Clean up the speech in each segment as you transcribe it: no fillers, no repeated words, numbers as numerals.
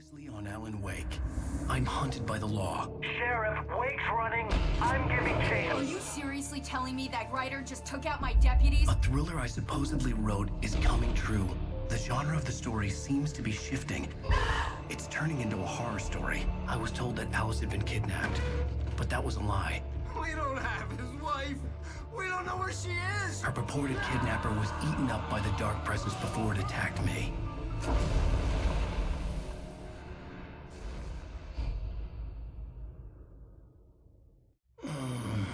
Previously on Alan Wake, I'm hunted by the law. Sheriff, Wake's running. I'm giving chase. Are you seriously telling me that writer just took out my deputies? A thriller I supposedly wrote is coming true. The genre of the story seems to be shifting. It's turning into a horror story. I was told that Alice had been kidnapped, but that was a lie. We don't have his wife. We don't know where she is. Her purported kidnapper was eaten up by the dark presence before it attacked me.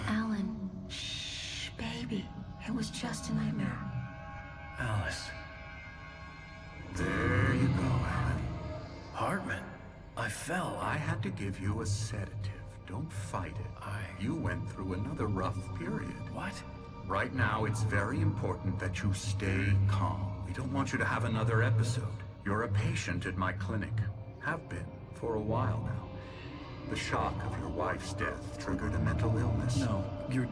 Alan, shh, baby. It was just a nightmare. Alice. There you go, Alan. Hartman. I fell. I had to give you a sedative. Don't fight it. You went through another rough period. What? Right now, it's very important that you stay calm. We don't want you to have another episode. You're a patient at my clinic. Have been for a while now. The shock of your wife's death triggered a mental illness. No, you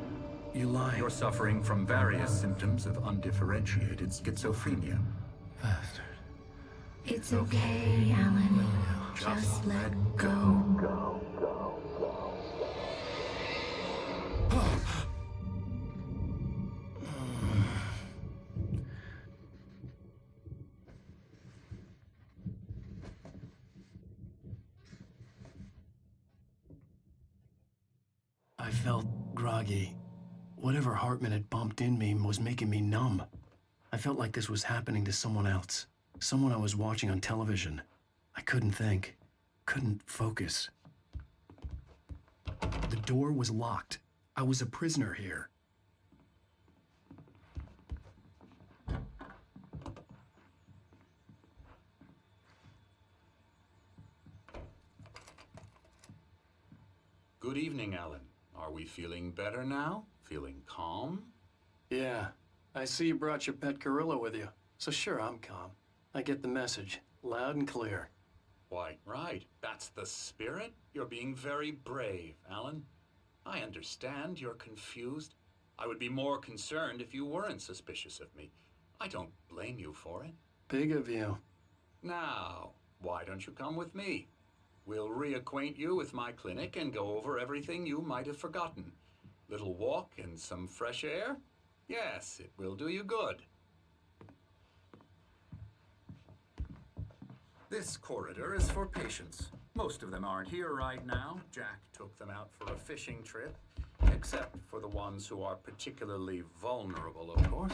lie. You're suffering from various symptoms of undifferentiated schizophrenia. Bastard. It's okay, Alan. Just let go. I felt groggy. Whatever Hartman had bumped in me was making me numb. I felt like this was happening to someone else. Someone I was watching on television. I couldn't think. Couldn't focus. The door was locked. I was a prisoner here. Good evening, Alan. Are we feeling better now? Feeling calm? Yeah, I see you brought your pet gorilla with you. So sure, I'm calm. I get the message, loud and clear. Quite right. That's the spirit. You're being very brave, Alan. I understand you're confused. I would be more concerned if you weren't suspicious of me. I don't blame you for it. Big of you. Now, why don't you come with me? We'll reacquaint you with my clinic and go over everything you might have forgotten. Little walk and some fresh air? Yes, it will do you good. This corridor is for patients. Most of them aren't here right now. Jack took them out for a fishing trip, except for the ones who are particularly vulnerable, of course.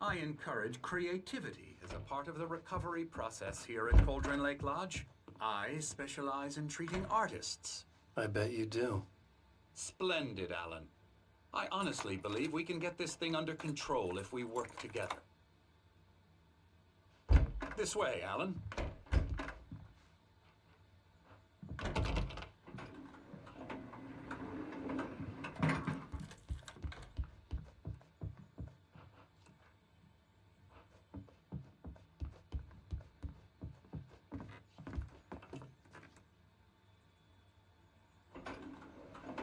I encourage creativity as a part of the recovery process here at Cauldron Lake Lodge. I specialize in treating artists. I bet you do. Splendid, Alan. I honestly believe we can get this thing under control if we work together. This way, Alan.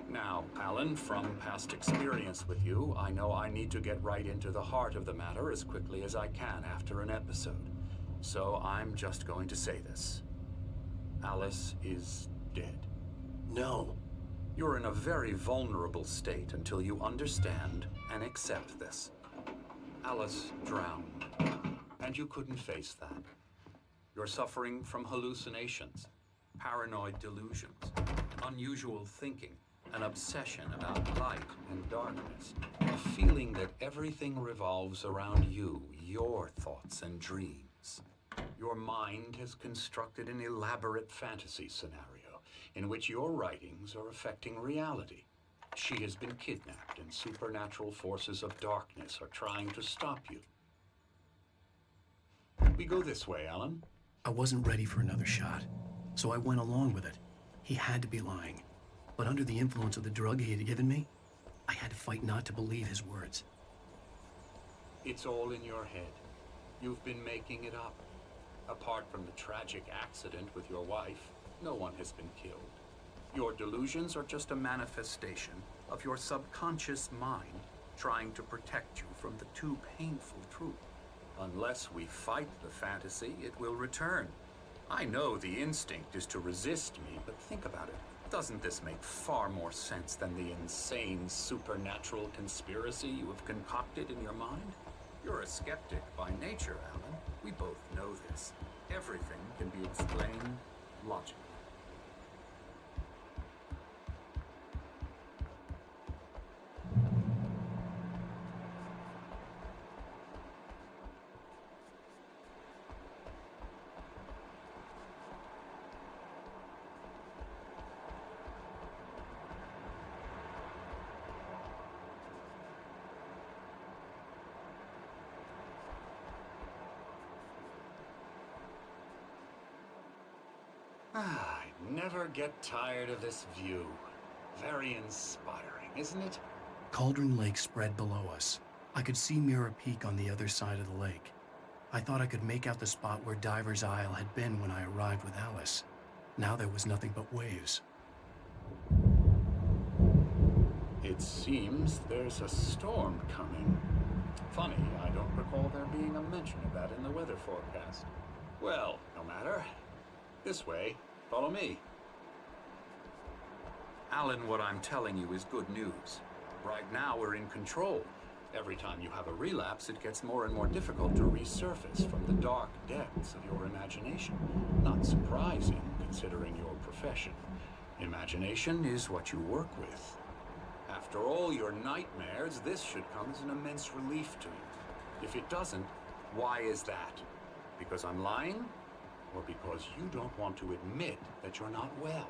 Now, Alan, from past experience with you, I know I need to get right into the heart of the matter as quickly as I can after an episode. So I'm just going to say this. Alice is dead. No. You're in a very vulnerable state until you understand and accept this. Alice drowned, and you couldn't face that. You're suffering from hallucinations, paranoid delusions, unusual thinking, an obsession about light and darkness, a feeling that everything revolves around you, your thoughts and dreams. Your mind has constructed an elaborate fantasy scenario in which your writings are affecting reality. She has been kidnapped and supernatural forces of darkness are trying to stop you. We go this way, Alan. I wasn't ready for another shot, so I went along with it. He had to be lying. But under the influence of the drug he had given me, I had to fight not to believe his words. It's all in your head. You've been making it up. Apart from the tragic accident with your wife, no one has been killed. Your delusions are just a manifestation of your subconscious mind trying to protect you from the too painful truth. Unless we fight the fantasy, it will return. I know the instinct is to resist me, but think about it. Doesn't this make far more sense than the insane supernatural conspiracy you have concocted in your mind? You're a skeptic by nature, Alan. We both know this. Everything can be explained logically. I never get tired of this view. Very inspiring, isn't it? Cauldron Lake spread below us. I could see Mirror Peak on the other side of the lake. I thought I could make out the spot where Diver's Isle had been when I arrived with Alice. Now there was nothing but waves. It seems there's a storm coming. Funny, I don't recall there being a mention of that in the weather forecast. Well, no matter. This way. Follow me. Alan, what I'm telling you is good news. Right now, we're in control. Every time you have a relapse, it gets more and more difficult to resurface from the dark depths of your imagination. Not surprising, considering your profession. Imagination is what you work with. After all your nightmares, this should come as an immense relief to you. If it doesn't, why is that? Because I'm lying? Or because you don't want to admit that you're not well?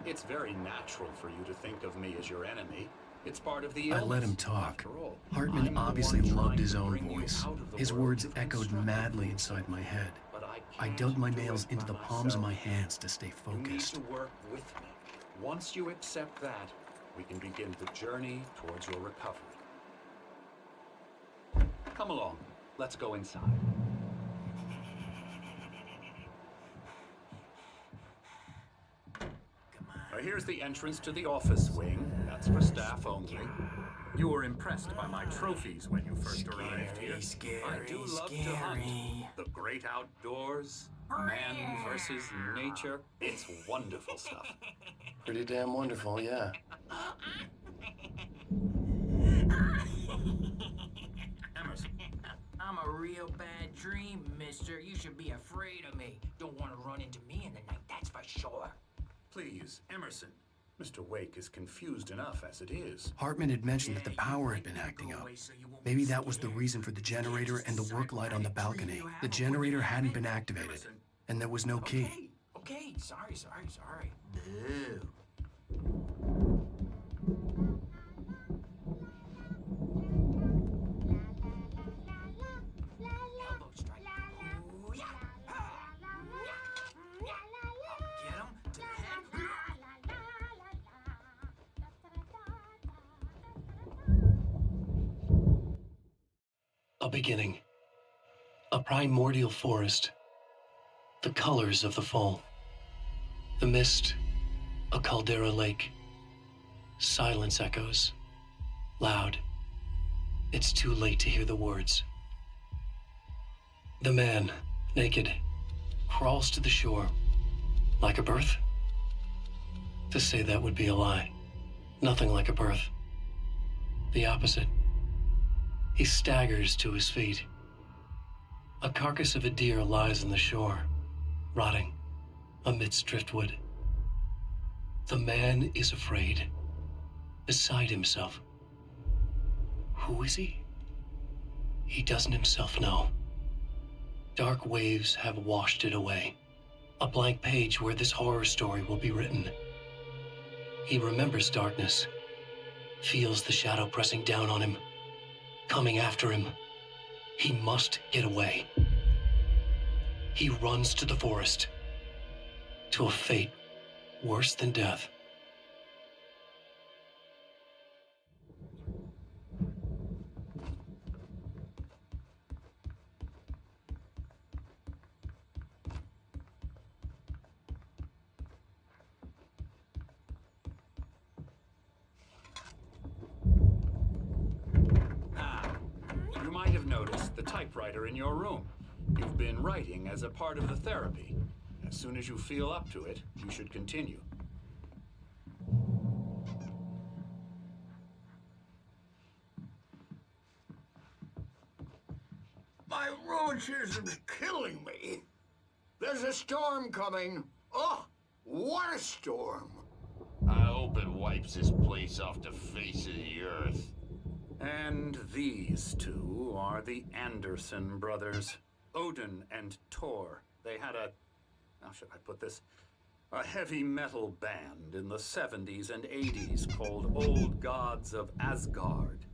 It's very natural for you to think of me as your enemy. It's part of the illness. I let him talk. After all, Hartman I'm the obviously one loved trying his to own bring you voice. out of the His world words you've echoed constructed. madly inside my head. But I can't dug my do nails it into by the palms of my myself. hands to stay You need focused. to work with me. Once you accept that, we can begin the journey towards your recovery. Come along. Let's go inside. Here's the entrance to the office wing. That's for staff only. You were impressed by my trophies when you first arrived here. I do love to hunt. The great outdoors, man versus nature. It's wonderful stuff. Pretty damn wonderful, yeah. Emerson. I'm a real bad dream, mister. You should be afraid of me. Don't want to run into me in the night, that's for sure. Please, Emerson. Mr. Wake is confused enough as it is. Hartman had mentioned that the power had been acting up. Maybe that was the reason for the generator and the work light on the balcony. The generator hadn't been activated, and there was no key. Okay, sorry. Boo. Elbow strike. Ooh, yeah. Get him to the head. A beginning. A primordial forest. The colors of the fall. The mist. A caldera lake. Silence echoes. Loud. It's too late to hear the words. The man, naked, crawls to the shore. Like a birth? To say that would be a lie. Nothing like a birth. The opposite. He staggers to his feet. A carcass of a deer lies on the shore, rotting amidst driftwood. The man is afraid, beside himself. Who is he? He doesn't himself know. Dark waves have washed it away. A blank page where this horror story will be written. He remembers darkness, feels the shadow pressing down on him, coming after him. He must get away. He runs to the forest, to a fate worse than death. You might have noticed the typewriter in your room. You've been writing as a part of the therapy. As soon as you feel up to it, you should continue. My rheumatism's killing me. There's a storm coming. Oh, what a storm. I hope it wipes this place off the face of the earth. And these two are the Anderson brothers, Odin and Thor. They had a, how should I put this? A heavy metal band in the 70s and 80s called Old Gods of Asgard.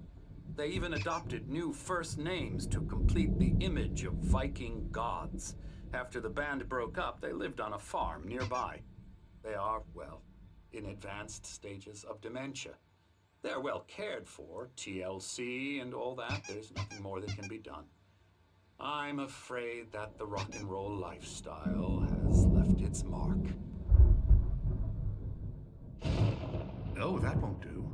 They even adopted new first names to complete the image of Viking gods. After the band broke up, they lived on a farm nearby. They are, well, in advanced stages of dementia. They're well cared for, TLC and all that. There's nothing more that can be done. I'm afraid that the rock and roll lifestyle has left its mark. Oh, that won't do.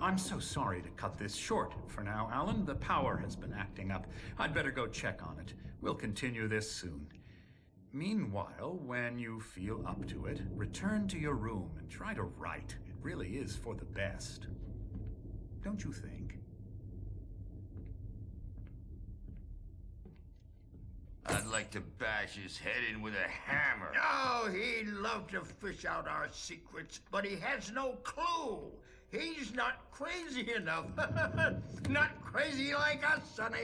I'm so sorry to cut this short for now, Alan. The power has been acting up. I'd better go check on it. We'll continue this soon. Meanwhile, when you feel up to it, return to your room and try to write. It really is for the best. Don't you think? I'd like to bash his head in with a hammer. Oh, he'd love to fish out our secrets, but he has no clue. He's not crazy enough. Not crazy like us, Sonny.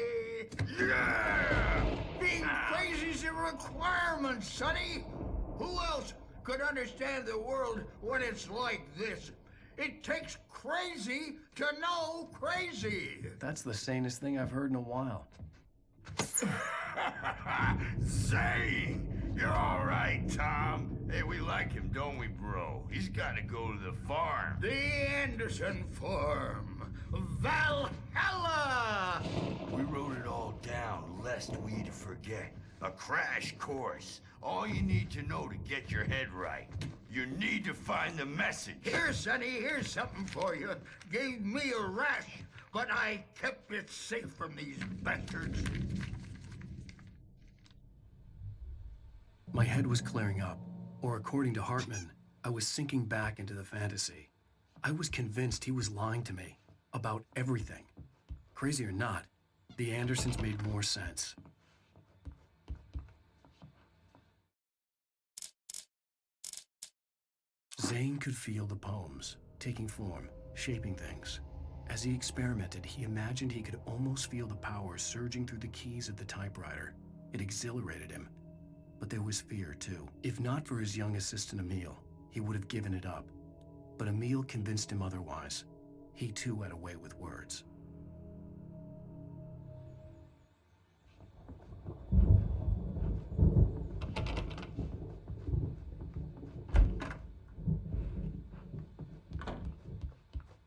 Yeah! Being crazy's a requirement, Sonny. Who else could understand the world when it's like this? It takes crazy to know crazy. That's the sanest thing I've heard in a while. Zane! You're all right, Tom. Hey, we like him, don't we, bro? He's got to go to the farm. The Anderson Farm. Valhalla! We wrote it all down, lest we forget. A crash course. All you need to know to get your head right. You need to find the message. Here, Sonny, here's something for you. Gave me a rash, but I kept it safe from these bastards. My head was clearing up, or according to Hartman, I was sinking back into the fantasy. I was convinced he was lying to me about everything. Crazy or not, the Andersons made more sense. Zane could feel the poems, taking form, shaping things. As he experimented, he imagined he could almost feel the power surging through the keys of the typewriter. It exhilarated him. But there was fear, too. If not for his young assistant Emil, he would have given it up. But Emil convinced him otherwise. He, too, had a way with words.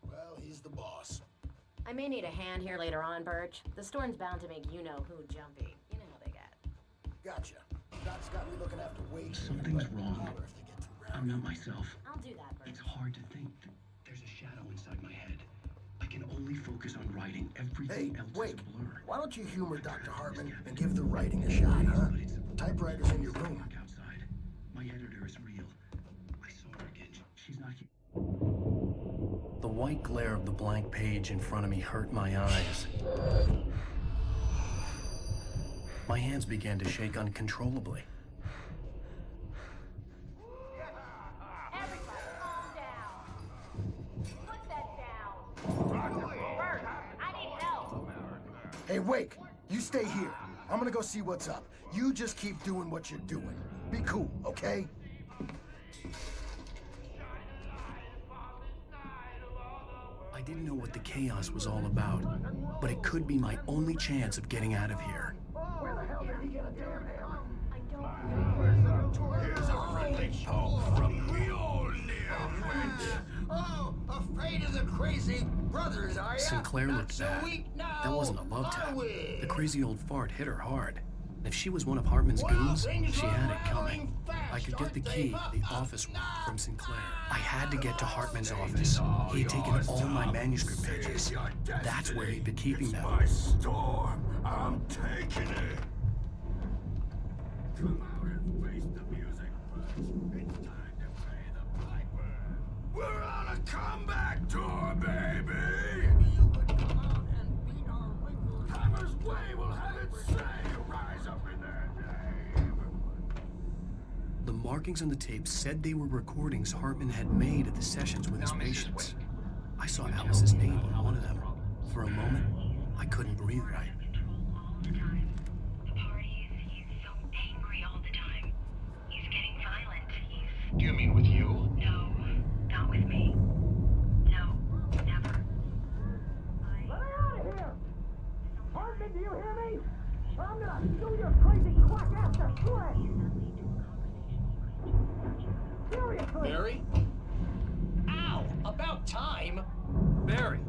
Well, he's the boss. I may need a hand here later on, Birch. The storm's bound to make you-know-who jumpy. You know how they get. Gotcha. Doc's got me looking after weight. Something's wrong. Holler if they get too rowdy. I'm not myself. I'll do that, Birch. It's hard to think. There's a shadow inside my head. I can only focus on writing. Everything Hey, else wait. is a blur. Why don't you humor Dr. Hartman and give the writing a shot, huh? Typewriter's in your room. Dark outside. My editor is real. I saw her again. She's not here. The white glare of the blank page in front of me hurt my eyes. My hands began to shake uncontrollably. Everybody, calm down. Put that down. Bert, I need help. Hey, Wake, you stay here. I'm gonna go see what's up. You just keep doing what you're doing. Be cool, okay? I didn't know what the chaos was all about, but it could be my only chance of getting out of here. Where the hell did he get a damn hammer? I don't. Here's a friendly poke from Mjolnir. Oh, afraid of the crazy brothers, are ya? Sinclair Not looked so bad. weak now, That wasn't a love are tap. we? The crazy old fart hit her hard. And if she was one of Hartman's goons, she had it coming. I could get the key to the office one from Sinclair. I had to get to Hartman's office. He had taken all my manuscript pages. That's where he'd been keeping them. My storm. I'm taking it. Come out and face the music. It's time to pay the piper. We're on a comeback tour, baby! Maybe you would come out and beat our wrinkles. Hammer's Way will have its say. Rise up in there, Dave. The markings on the tape said they were recordings Hartman had made at the sessions with his Now, Mrs. patients. Wake. I saw Alice's name on one of them. For a moment, I couldn't breathe right. All the time. The parties, he's so angry all the time. He's getting violent. Do you mean with you? No, not with me. No, never. Let me out of here! Hartman, do you hear me? Or I'm gonna sue your crazy quack ass to shreds! Seriously! Barry? Ow! About time! Barry,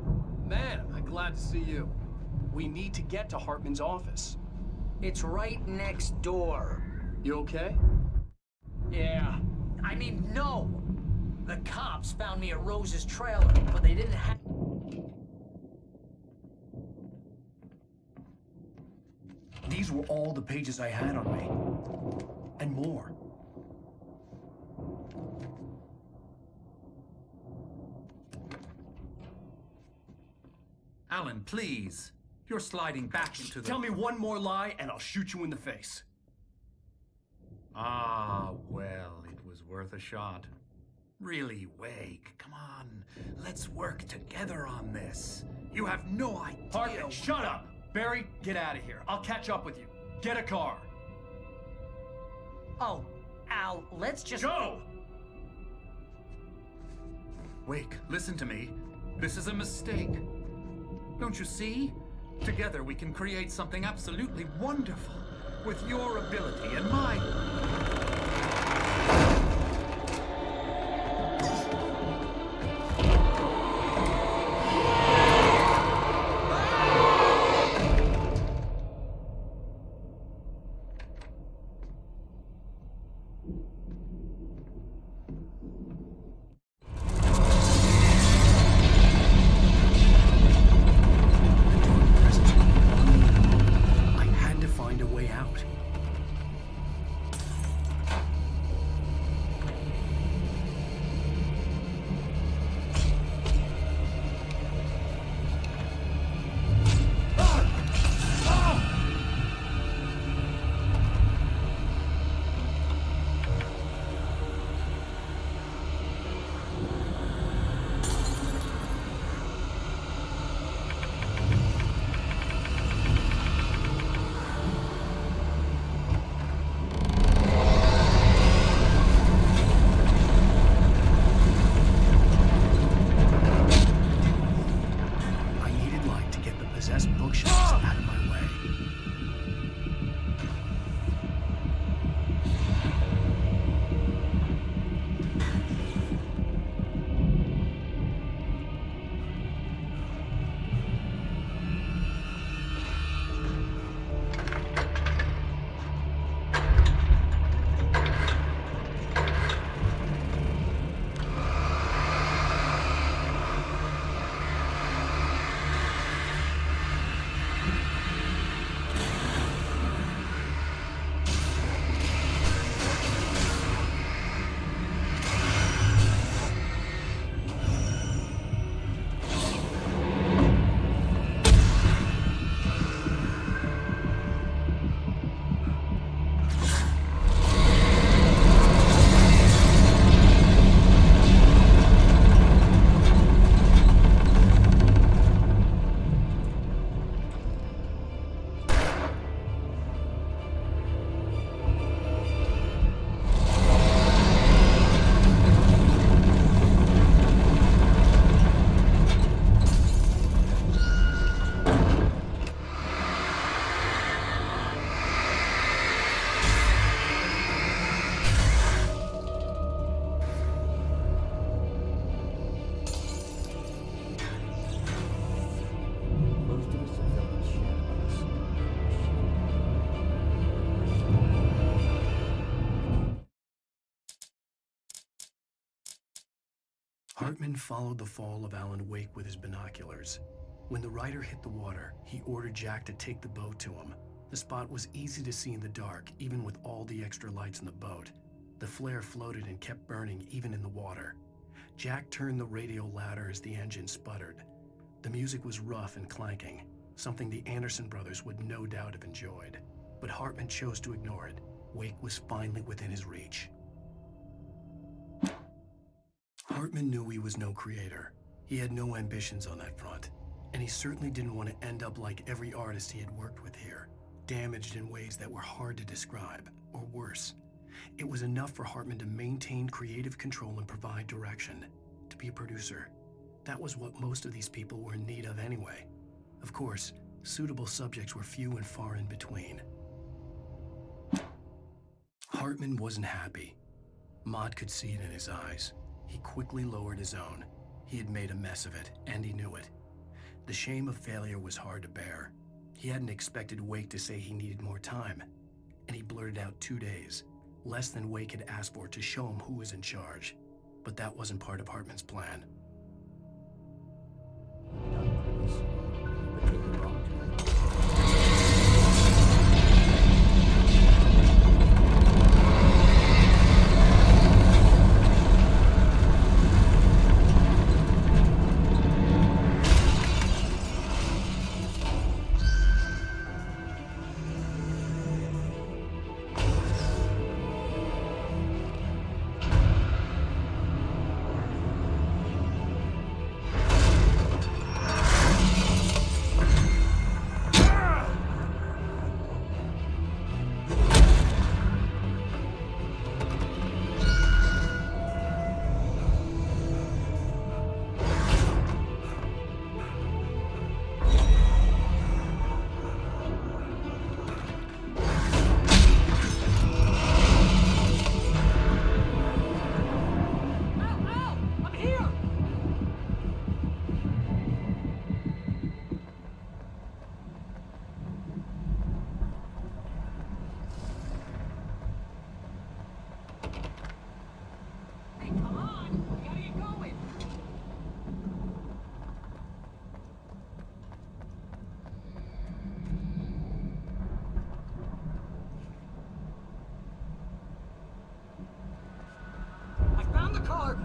man, am I glad to see you. We need to get to Hartman's office. It's right next door. You okay? Yeah. I mean, no! The cops found me at Rose's trailer, but they didn't have... These were all the pages I had on me. And more. Alan, please. You're sliding back into the... Tell me one more lie and I'll shoot you in the face. Ah, well, it was worth a shot. Really, Wake, come on. Let's work together on this. You have no idea... Hartman, shut up! Barry, get out of here. I'll catch up with you. Get a car. Oh, Al, let's just... Go! Wake, listen to me. This is a mistake. Don't you see? Together we can create something absolutely wonderful. With your ability and mine. I had to find a way out. I needed light to get the possessed bookshelves out of my way. Hartman followed the fall of Alan Wake with his binoculars. When the rider hit the water, he ordered Jack to take the boat to him. The spot was easy to see in the dark, even with all the extra lights in the boat. The flare floated and kept burning even in the water. Jack turned the radio louder as the engine sputtered. The music was rough and clanking, something the Anderson brothers would no doubt have enjoyed. But Hartman chose to ignore it. Wake was finally within his reach. Hartman knew he was no creator. He had no ambitions on that front, and he certainly didn't want to end up like every artist he had worked with here, damaged in ways that were hard to describe, or worse. It was enough for Hartman to maintain creative control and provide direction, to be a producer. That was what most of these people were in need of anyway. Of course, suitable subjects were few and far in between. Hartman wasn't happy. Maude could see it in his eyes. He quickly lowered his own. He had made a mess of it, and he knew it. The shame of failure was hard to bear. He hadn't expected Wake to say he needed more time, and he blurted out 2 days, less than Wake had asked for, to show him who was in charge. But that wasn't part of Hartman's plan.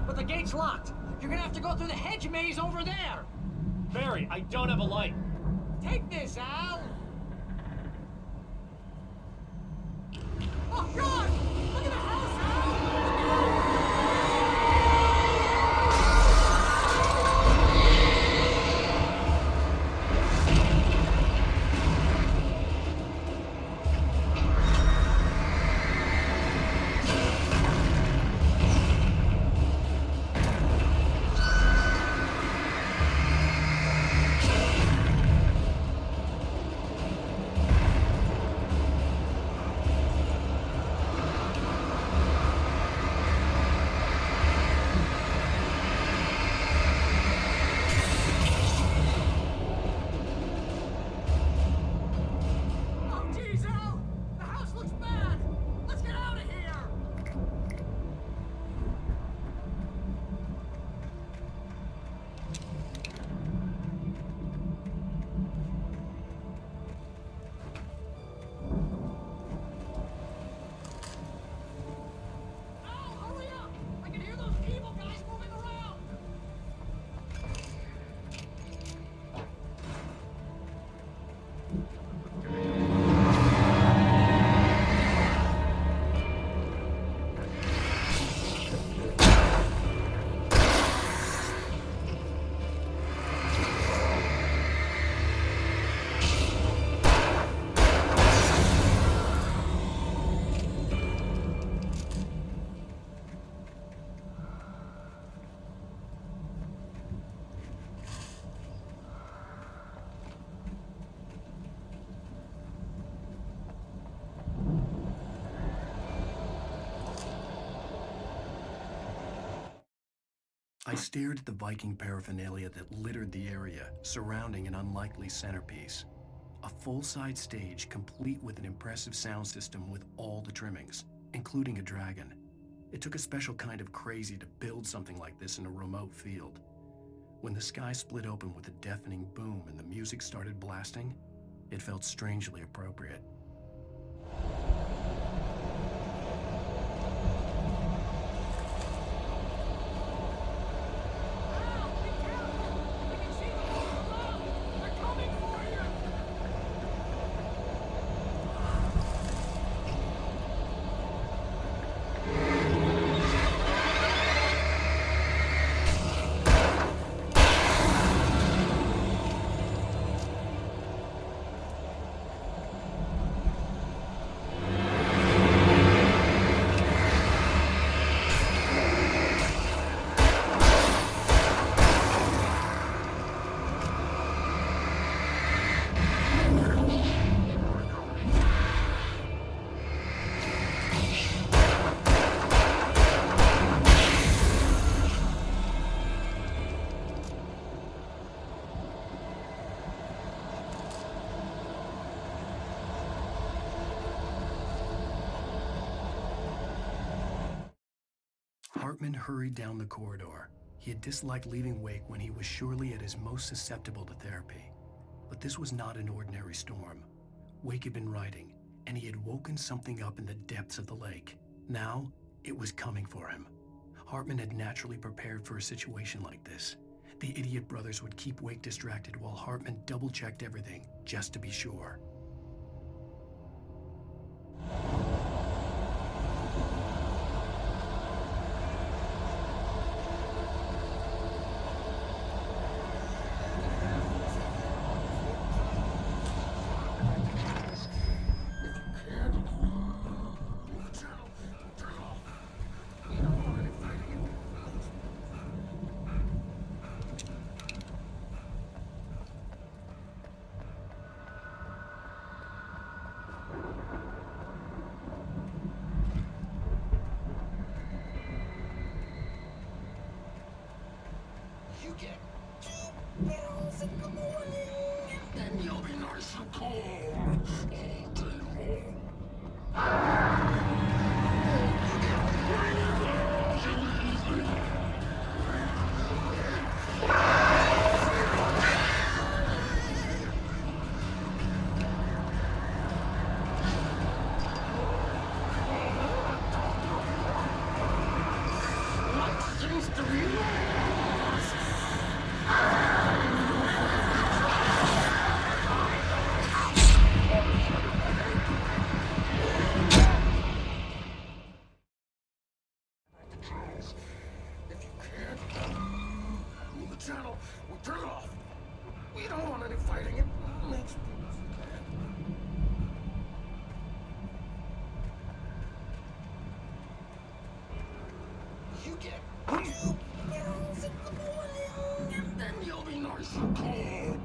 But the gate's locked. You're gonna have to go through the hedge maze over there. Barry, I don't have a light. Take this, Al. Oh, God! Look at the house, Al! I stared at the Viking paraphernalia that littered the area, surrounding an unlikely centerpiece. A full-size stage complete with an impressive sound system with all the trimmings, including a dragon. It took a special kind of crazy to build something like this in a remote field. When the sky split open with a deafening boom and the music started blasting, it felt strangely appropriate. Hartman hurried down the corridor. He had disliked leaving Wake when he was surely at his most susceptible to therapy. But this was not an ordinary storm. Wake had been riding, and he had woken something up in the depths of the lake. Now, it was coming for him. Hartman had naturally prepared for a situation like this. The idiot brothers would keep Wake distracted while Hartman double-checked everything, just to be sure. You get 2 pills in the morning, and then you'll be nice and cold all day long. You get 3 pills in the evening. What seems to be lost? If you can't, move the channel. We'll turn it off. We don't want any fighting. It makes people sad. You get 2 pills in the morning, and then you'll be nice and cold.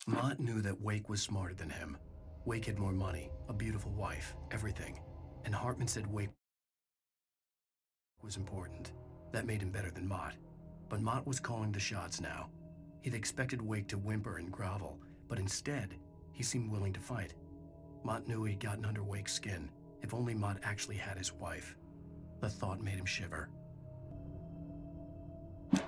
Mott knew that Wake was smarter than him. Wake had more money, a beautiful wife, everything. And Hartman said Wake was important. That made him better than Mott. But Mott was calling the shots now. He'd expected Wake to whimper and grovel, but instead, he seemed willing to fight. Mott knew he'd gotten under Wake's skin. If only Mott actually had his wife. The thought made him shiver. You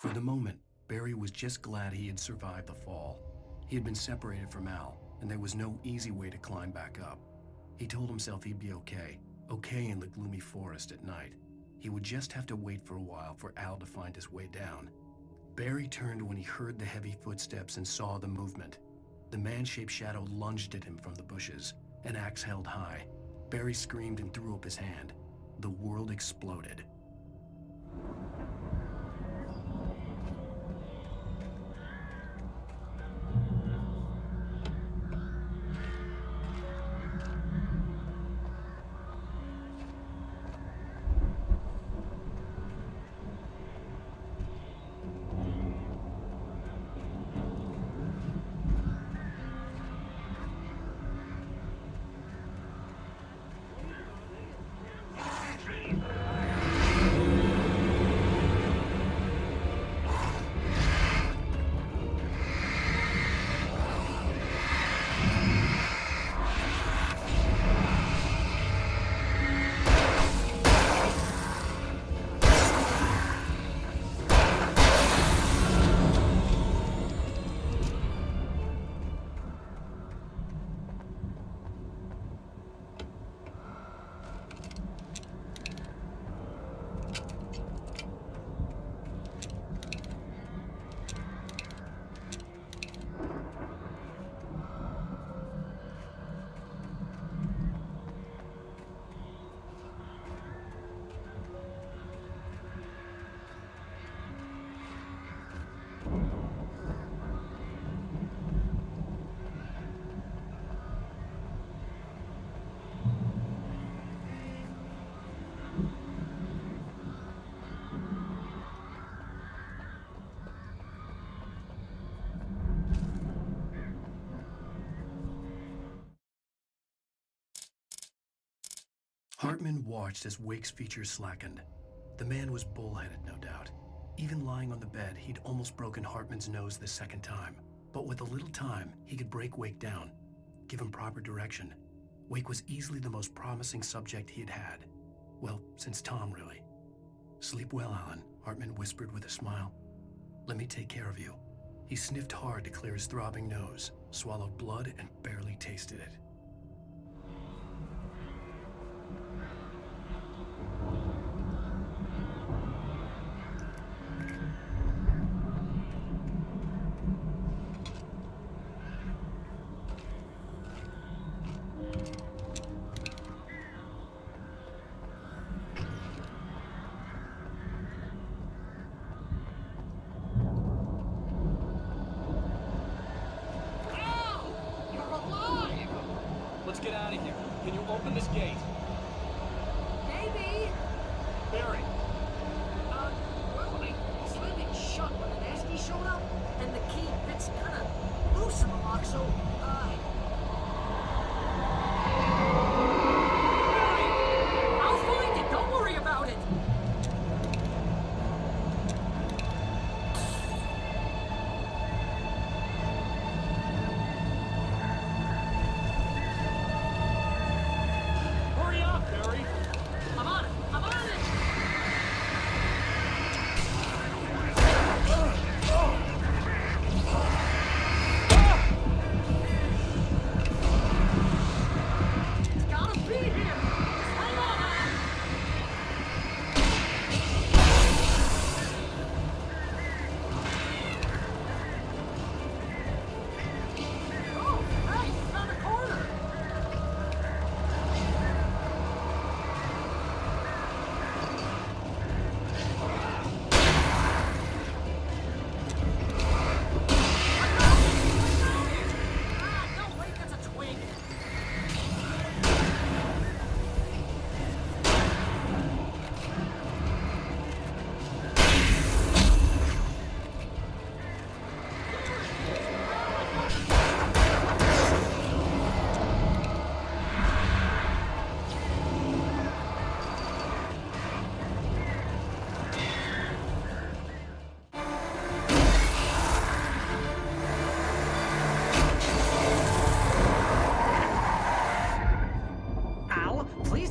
For the moment, Barry was just glad he had survived the fall. He had been separated from Al, and there was no easy way to climb back up. He told himself he'd be okay in the gloomy forest at night. He would just have to wait for a while for Al to find his way down. Barry turned when he heard the heavy footsteps and saw the movement. The man-shaped shadow lunged at him from the bushes, an axe held high. Barry screamed and threw up his hand. The world exploded. Hartman watched as Wake's features slackened. The man was bullheaded, no doubt. Even lying on the bed, he'd almost broken Hartman's nose the second time. But with a little time, he could break Wake down, give him proper direction. Wake was easily the most promising subject he had had. Well, since Tom, really. "Sleep well, Alan," Hartman whispered with a smile. "Let me take care of you." He sniffed hard to clear his throbbing nose, swallowed blood, and barely tasted it. Let's get out of here. Can you open this gate? Maybe. Barry! Well, I slammed it shut when the nasty showed up, and the key fits kind of loose in the lock, so, I'll find it! Don't worry about it! Hurry up, Barry! I'm on it! I'm on it!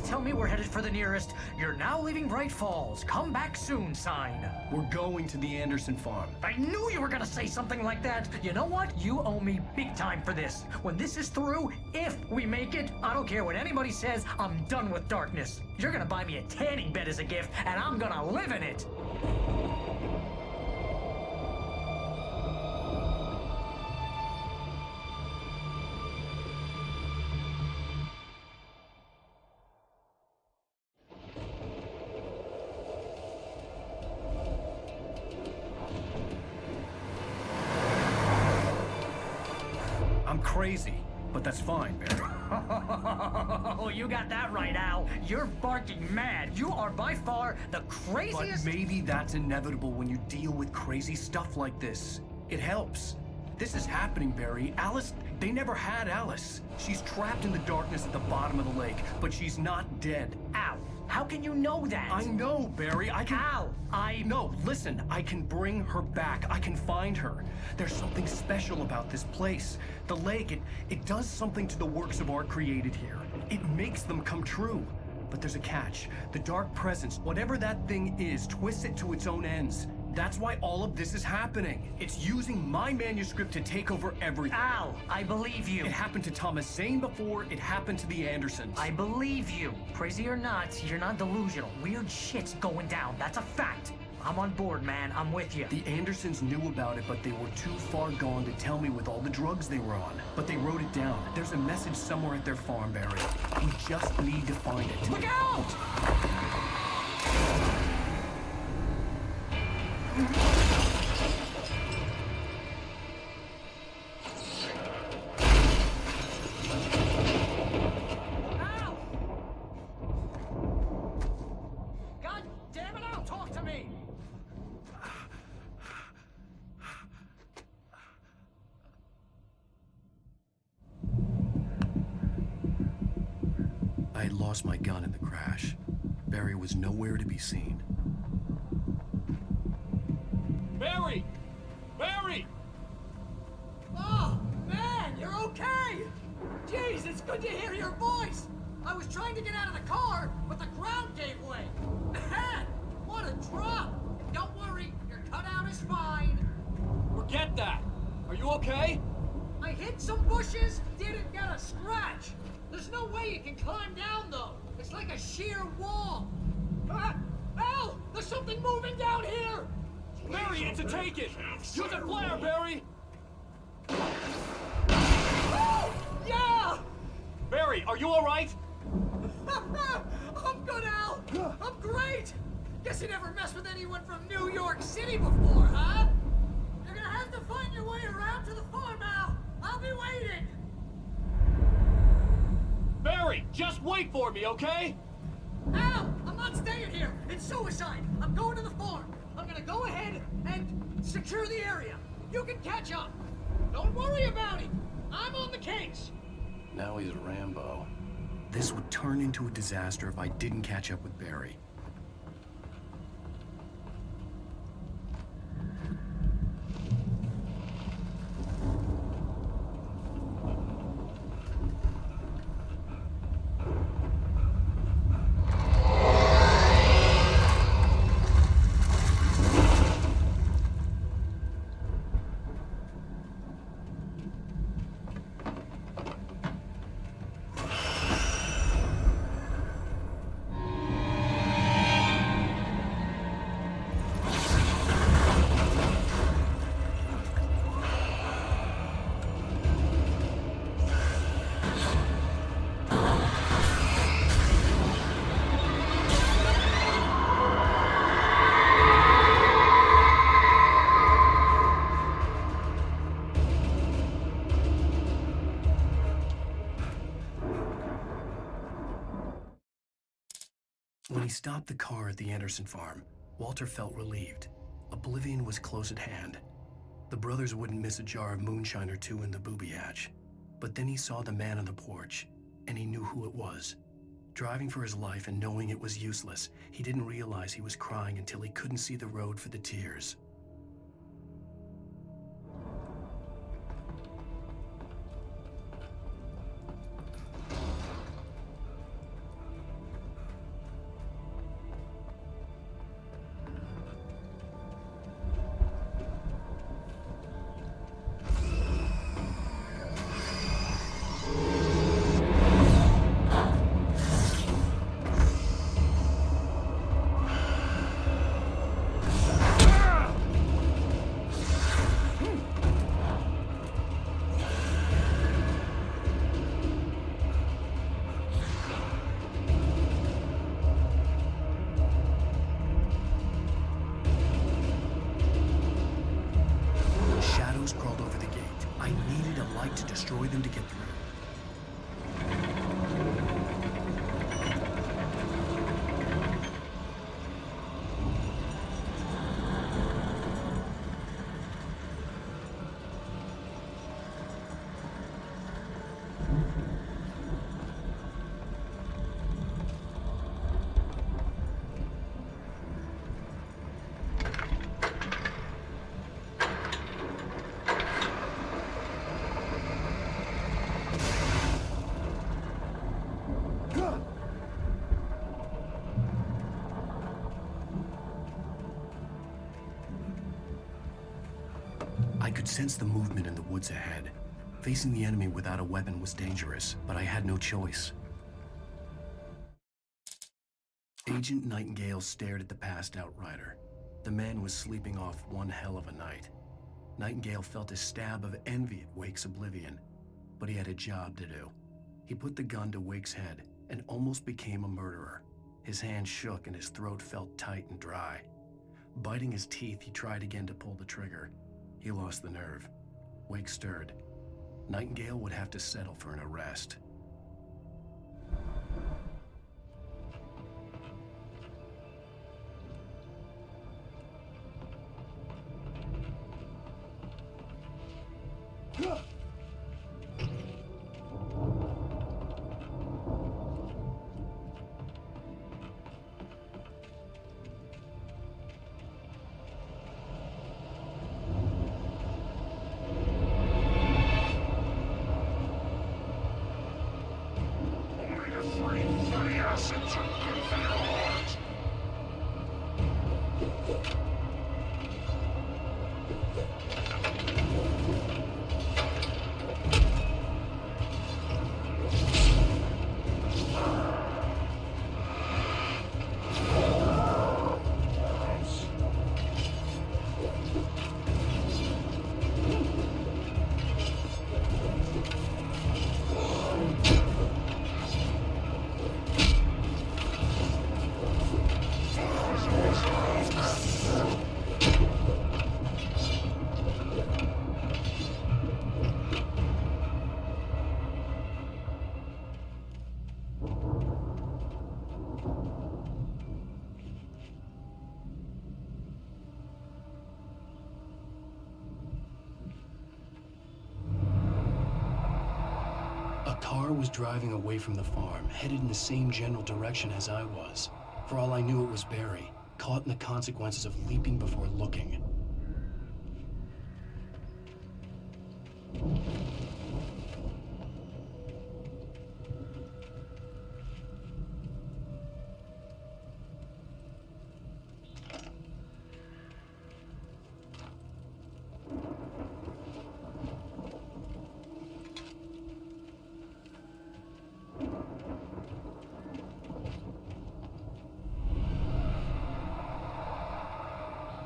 tell me we're headed for the nearest "You're now leaving Bright Falls. Come back soon" sign. We're going to the Anderson farm. I knew you were gonna say something like that. You know what? You owe me big time for this. When this is through, if we make it, I don't care what anybody says, I'm done with darkness. You're gonna buy me a tanning bed as a gift, and I'm gonna live in it. I'm crazy, but that's fine, Barry. Oh, you got that right, Al. You're barking mad. You are by far the craziest... But maybe that's inevitable when you deal with crazy stuff like this. It helps. This is happening, Barry. Alice, they never had Alice. She's trapped in the darkness at the bottom of the lake, but she's not dead. Al, how can you know that? I know, Barry. I can... Al, No, listen. I can bring her back. I can find her. There's something special about this place. The lake, it does something to the works of art created here. It makes them come true. But there's a catch. The dark presence, whatever that thing is, twists it to its own ends. That's why all of this is happening. It's using my manuscript to take over everything. Al, I believe you. It happened to Thomas Zane before, it happened to the Andersons. I believe you. Crazy or not, you're not delusional. Weird shit's going down. That's a fact. I'm on board, man. I'm with you. The Andersons knew about it, but they were too far gone to tell me with all the drugs they were on. But they wrote it down. There's a message somewhere at their farm, Barry. We just need to find it. Look out! Al! God damn it, Al, talk to me! I had lost my gun in the crash. Barry was nowhere to be seen. Barry! Barry! Oh, man, you're okay! Jeez, it's good to hear your voice! I was trying to get out of the car, but the ground gave way. Man, what a drop! Don't worry, your cutout is fine. Forget that! Are you okay? I hit some bushes, didn't get a scratch. There's no way you can climb down, though. It's like a sheer wall. Al, there's something moving down here! Barry, it's a take-it! Use a flare, Barry! Oh, yeah! Barry, are you alright? I'm good, Al! I'm great! Guess you never messed with anyone from New York City before, huh? You're gonna have to find your way around to the farm, Al! I'll be waiting! Barry, just wait for me, okay? Al, I'm not staying here! It's suicide! I'm going to the farm! I'm gonna go ahead and secure the area. You can catch up. Don't worry about it. I'm on the case. Now he's Rambo. This would turn into a disaster if I didn't catch up with Barry. When he stopped the car at the Anderson farm, Walter felt relieved. Oblivion was close at hand. The brothers wouldn't miss a jar of moonshine or two in the booby hatch. But then he saw the man on the porch, and he knew who it was. Driving for his life and knowing it was useless, he didn't realize he was crying until he couldn't see the road for the tears. destroy them to get through. I could sense the movement in the woods ahead. Facing the enemy without a weapon was dangerous, but I had no choice. Agent Nightingale stared at the passed out rider. The man was sleeping off one hell of a night. Nightingale felt a stab of envy at Wake's oblivion, but he had a job to do. He put the gun to Wake's head and almost became a murderer. His hand shook and his throat felt tight and dry. Biting his teeth, he tried again to pull the trigger. He lost the nerve. Wake stirred. Nightingale would have to settle for an arrest. A car was driving away from the farm, headed in the same general direction as I was. For all I knew, it was Barry, caught in the consequences of leaping before looking.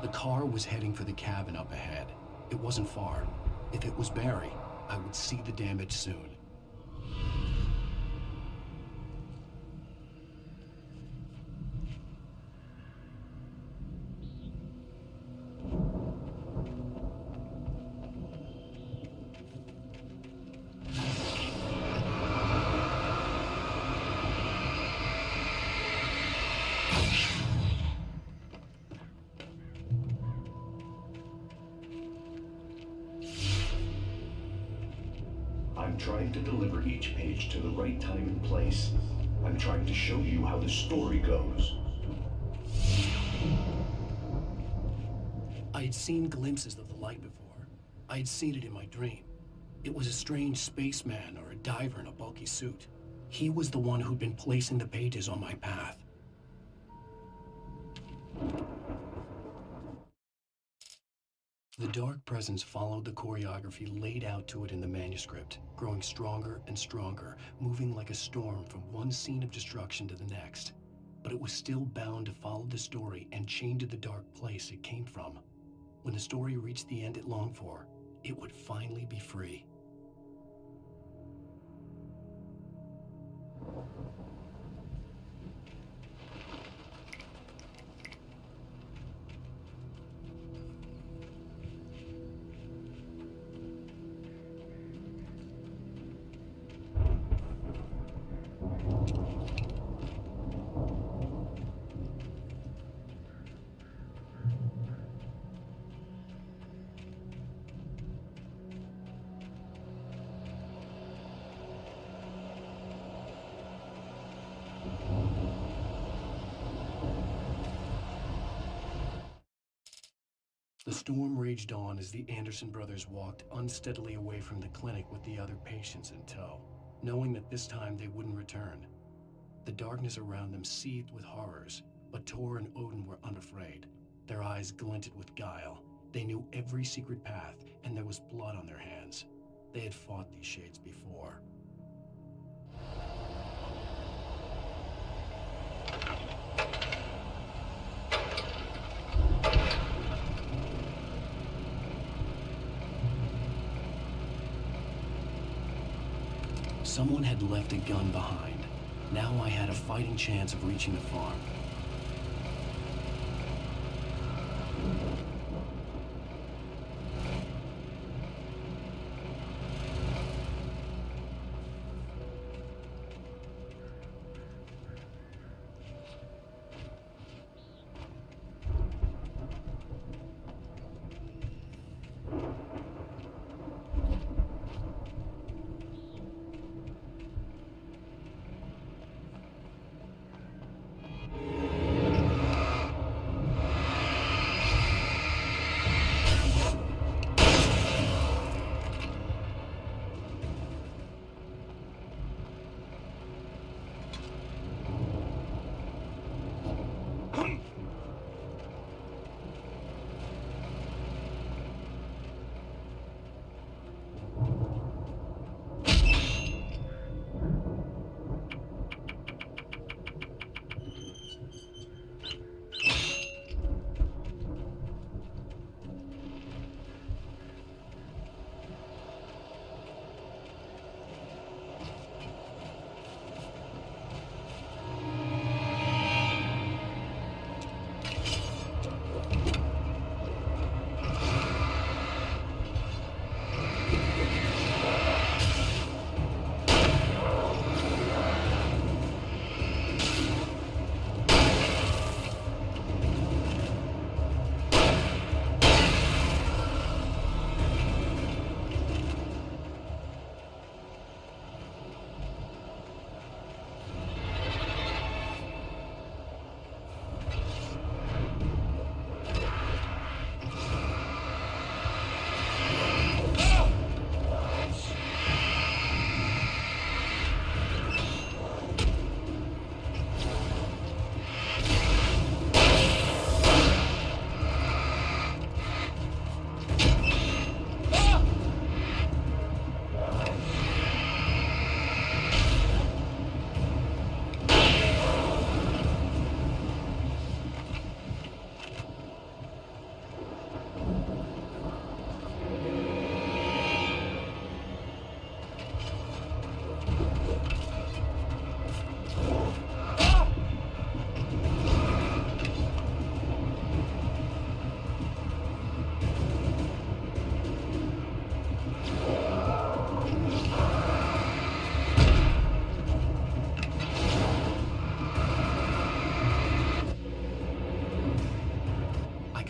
The car was heading for the cabin up ahead. It wasn't far. If it was Barry, I would see the damage soon. I'm trying to deliver each page to the right time and place. I'm trying to show you how the story goes. I had seen glimpses of the light before. I had seen it in my dream. It was a strange spaceman or a diver in a bulky suit. He was the one who'd been placing the pages on my path. The dark presence followed the choreography laid out to it in the manuscript, growing stronger and stronger, moving like a storm from one scene of destruction to the next. But it was still bound to follow the story and chained to the dark place it came from. When the story reached the end it longed for, it would finally be free. The storm raged on as the Anderson brothers walked unsteadily away from the clinic with the other patients in tow, knowing that this time they wouldn't return. The darkness around them seethed with horrors, but Tor and Odin were unafraid. Their eyes glinted with guile. They knew every secret path, and there was blood on their hands. They had fought these shades before. Someone had left a gun behind. Now I had a fighting chance of reaching the farm.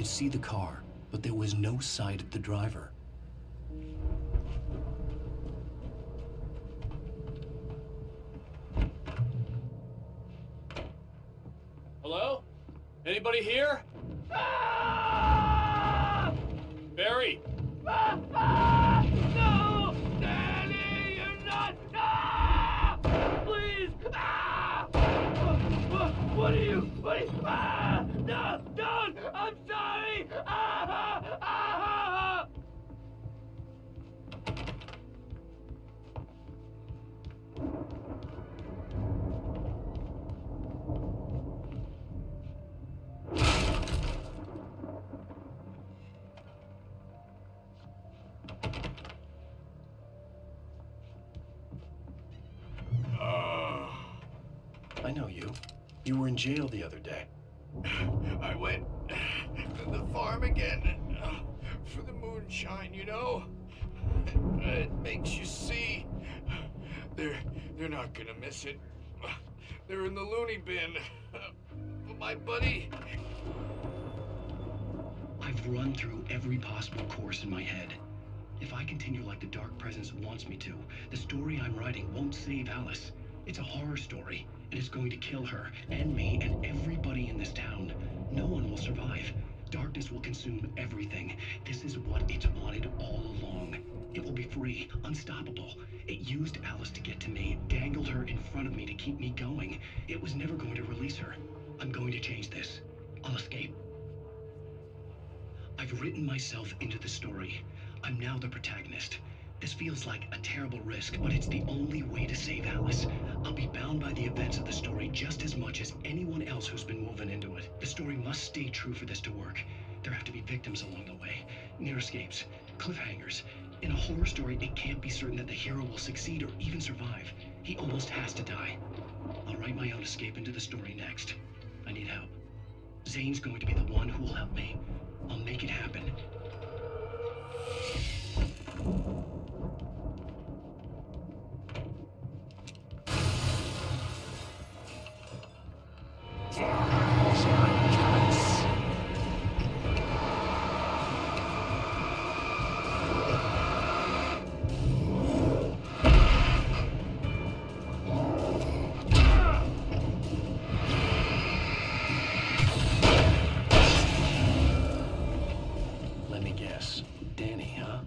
See the car, but there was no sight of the driver. Hello? Anybody here? Barry! No! Danny, you're not! Please! What are you? No! Don't! I'm sorry! I know you. You were in jail the other day. I went to the farm again for the moonshine, you know? It makes you see. They're not gonna miss it. They're in the loony bin. My buddy. I've run through every possible course in my head. If I continue like the Dark Presence wants me to, the story I'm writing won't save Alice. It's a horror story, and it's going to kill her, and me, and everybody in this town. No one will survive. Darkness will consume everything. This is what it's wanted all along. It will be free, unstoppable. It used Alice to get to me, dangled her in front of me to keep me going. It was never going to release her. I'm going to change this. I'll escape. I've written myself into the story. I'm now the protagonist. This feels like a terrible risk, but it's the only way to save Alice. I'll be bound by the events of the story just as much as anyone else who's been woven into it. The story must stay true for this to work. There have to be victims along the way, near escapes, cliffhangers. In a horror story, it can't be certain that the hero will succeed or even survive. He almost has to die. I'll write my own escape into the story next. I need help. Zane's going to be the one who will help me. I'll make it happen. Let me guess. Danny, huh?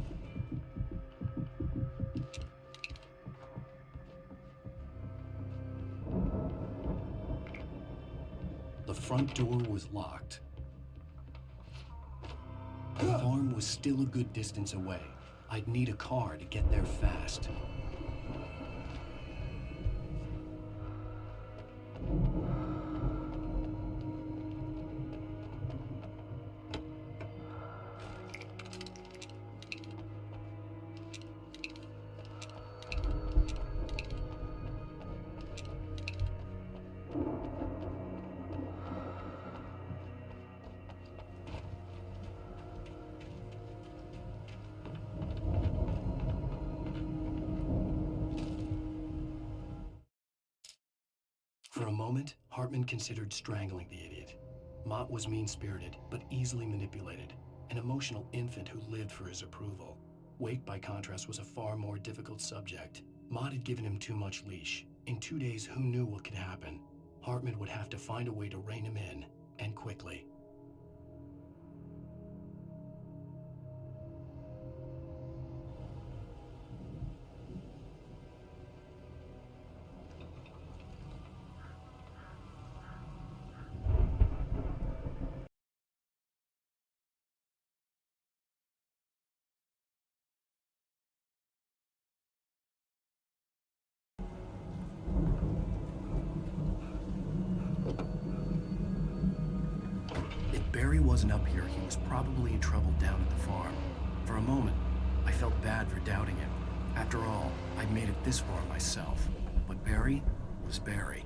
The front door was locked. The farm was still a good distance away. I'd need a car to get there fast. For a moment, Hartman considered strangling the idiot. Mott was mean-spirited, but easily manipulated, an emotional infant who lived for his approval. Wake, by contrast, was a far more difficult subject. Mott had given him too much leash. In 2 days, who knew what could happen? Hartman would have to find a way to rein him in, and quickly. If Barry wasn't up here, he was probably in trouble down at the farm. For a moment, I felt bad for doubting him. After all, I'd made it this far myself. But Barry was Barry.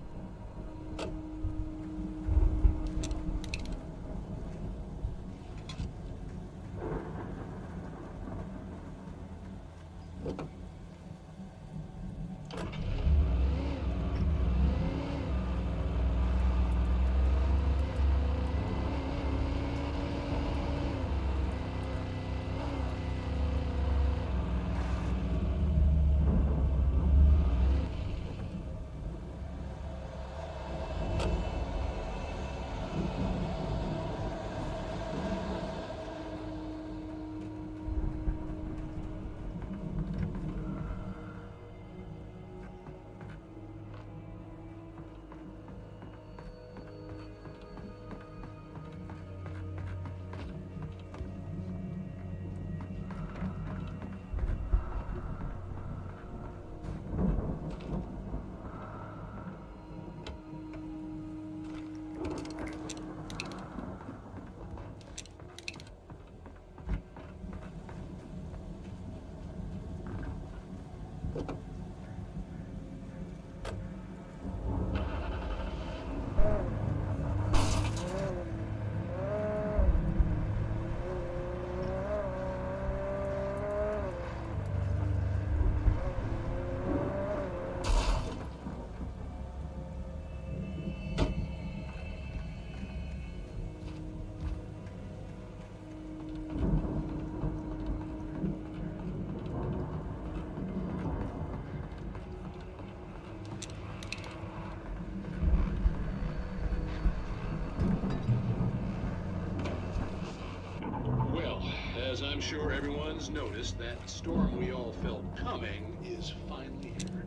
I'm sure everyone's noticed, that storm we all felt coming is finally here.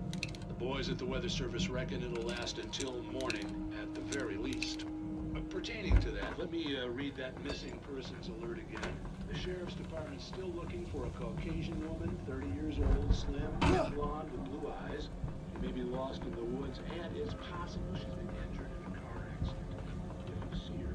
The boys at the Weather Service reckon it'll last until morning at the very least. Pertaining to that, let me read that missing persons alert again. The Sheriff's Department's still looking for a Caucasian woman, 30 years old, slim, blonde with blue eyes. She may be lost in the woods, and it's possible she's been injured in a car accident. If you see her...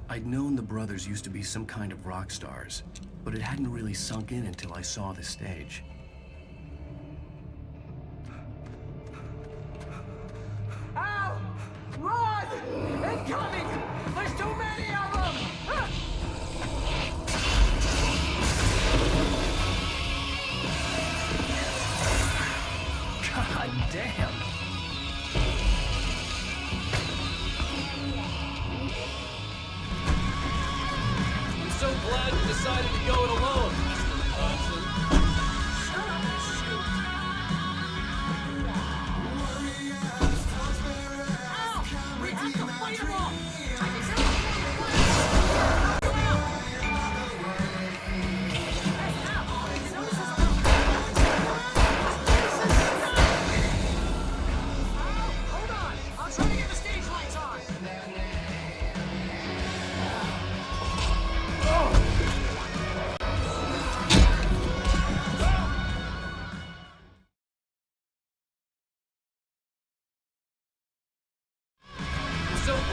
I'd known the brothers used to be some kind of rock stars, but it hadn't really sunk in until I saw the stage. Ow! Run! Incoming! There's too many of them! God damn! I'm so glad you decided to go it alone, Mr. Thompson. Shut up and shoot! Ow! We have to fight them off! I can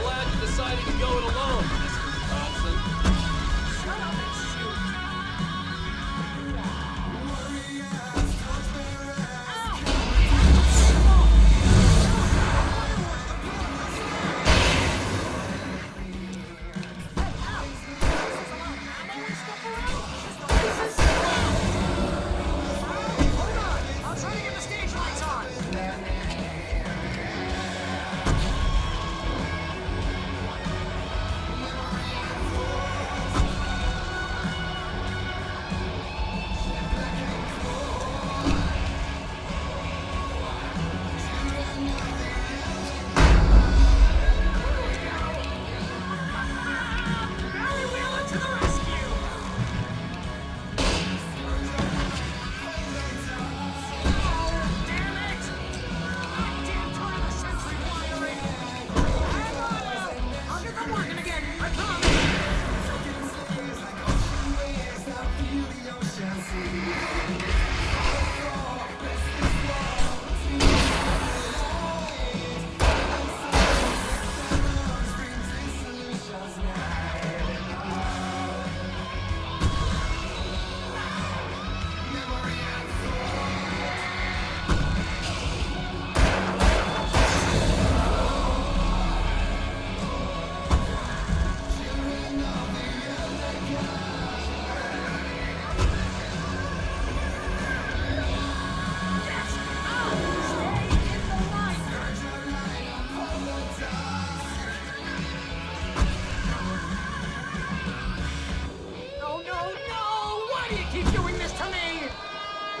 glad you decided to go it alone, Mr. Johnson. Shut up and shoot! I'll try to get the stage lights on! Barry Wheeler to the rescue! Oh, damn it! Goddamn turn of the century wiring! Hang on out! I'll get them working again! I promise! No, no, no! Why do you keep doing this to me?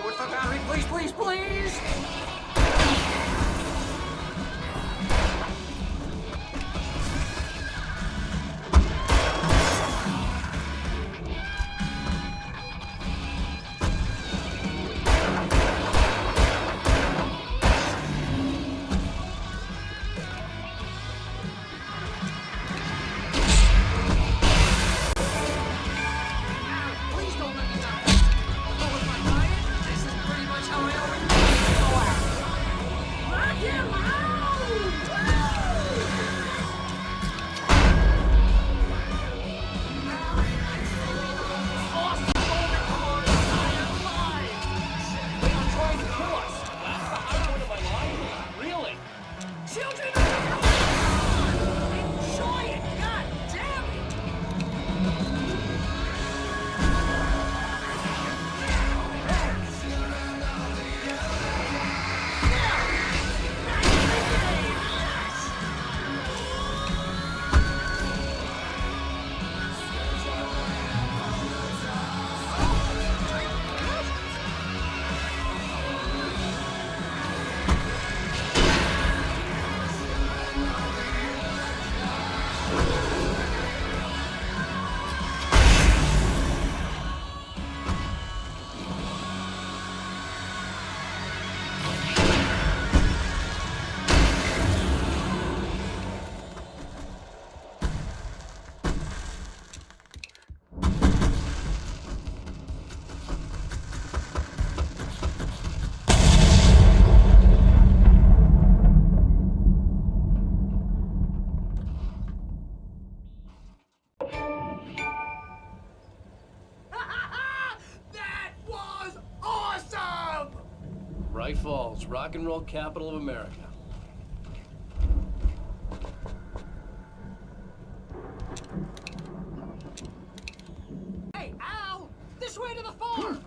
Do it for Barry, please, please, please! Please don't let me die. I'll go with my diet. This is pretty much how I always go out. Rock him out! Awesome moment, come on, I'm alive! They are trying to kill us. That's the high point of my life. Really? Children of the enjoy it! God damn it! That was awesome! Bright Falls, rock and roll capital of America. Hey, Al! This way to the farm!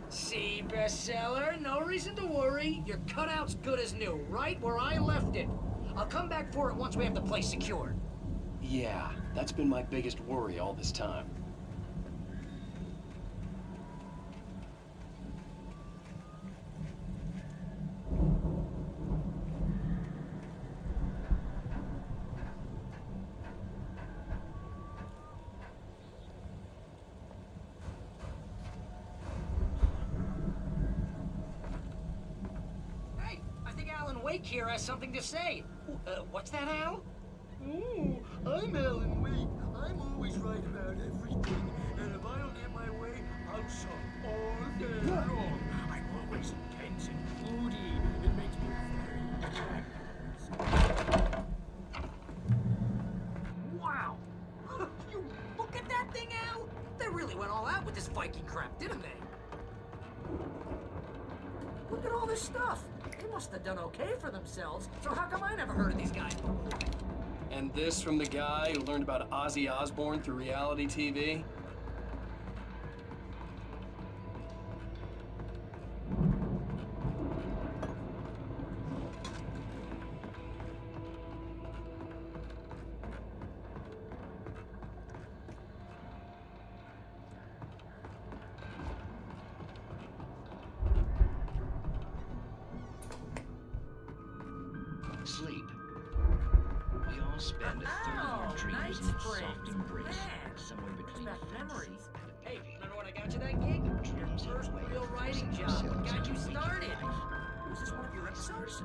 See, bestseller, no reason to worry. Your cutout's good as new, right where I left it. I'll come back for it once we have the place secured. Yeah, that's been my biggest worry all this time. Wake here has something to say. What's that, Al? Ooh, I'm Alan Wake. I'm always right about everything. And if I don't get my way, I'll shop all day long. I'm always intense and moody. It makes me very Wow! You look at that thing, Al! They really went all out with this Viking crap, didn't they? Look at all this stuff. They must have done okay for themselves. So how come I never heard of these guys before? And this from the guy who learned about Ozzy Osbourne through reality TV? Sleep. We all spend a third of our dreams in its soft embrace, somewhere between fantasy and a Hey, baby. remember when I got you that gig? Your first real writing job. What got you started? Was this one of your episodes?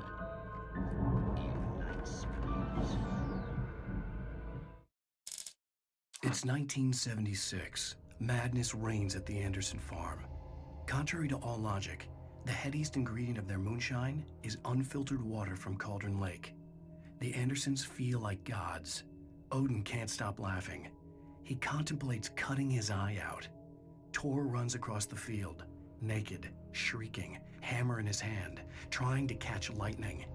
It's 1976. Madness reigns at the Anderson farm. Contrary to all logic, the headiest ingredient of their moonshine is unfiltered water from Cauldron Lake. The Andersons feel like gods. Odin can't stop laughing. He contemplates cutting his eye out. Tor runs across the field, naked, shrieking, hammer in his hand, trying to catch lightning.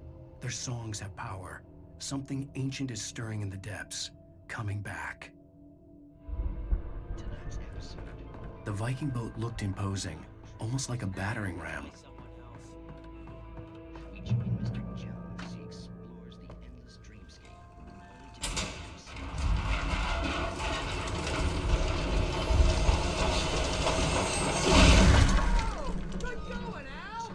Their songs have power. Something ancient is stirring in the depths, coming back. Tonight's episode. The Viking boat looked imposing, almost like a battering ram. We join Mr. Jones as he explores the endless dreamscape, only to find Good going, Al!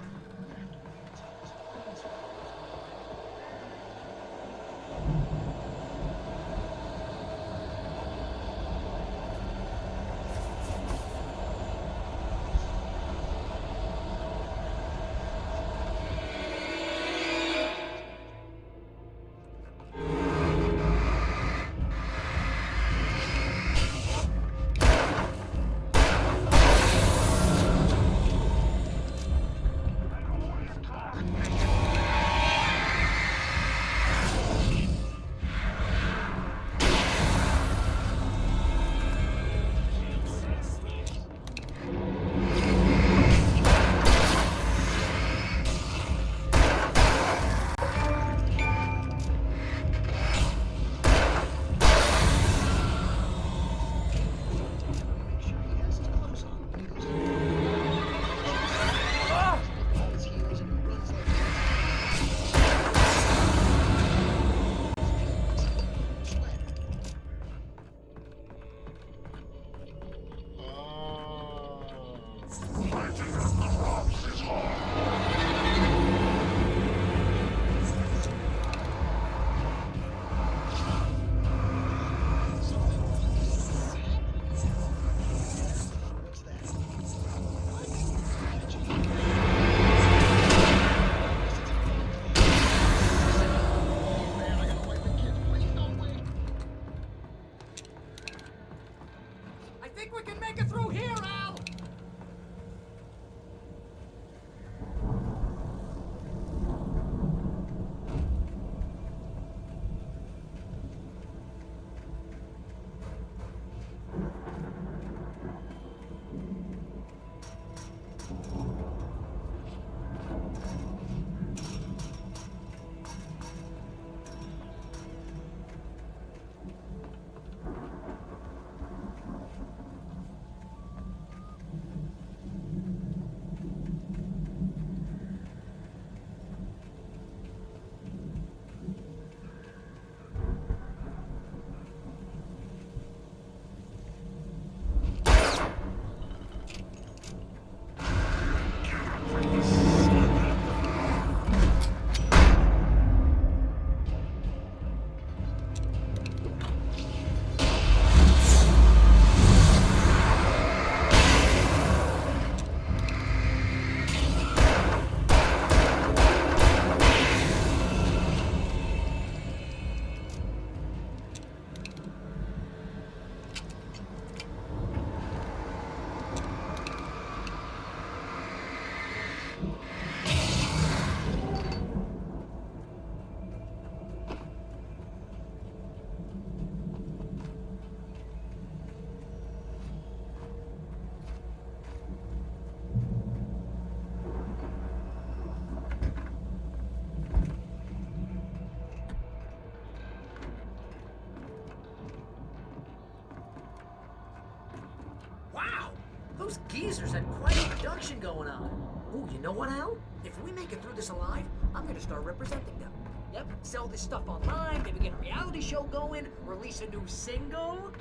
Those geezers had quite a production going on. Ooh, you know what, Al? If we make it through this alive, I'm gonna start representing them. Yep, sell this stuff online, maybe get a reality show going, release a new single.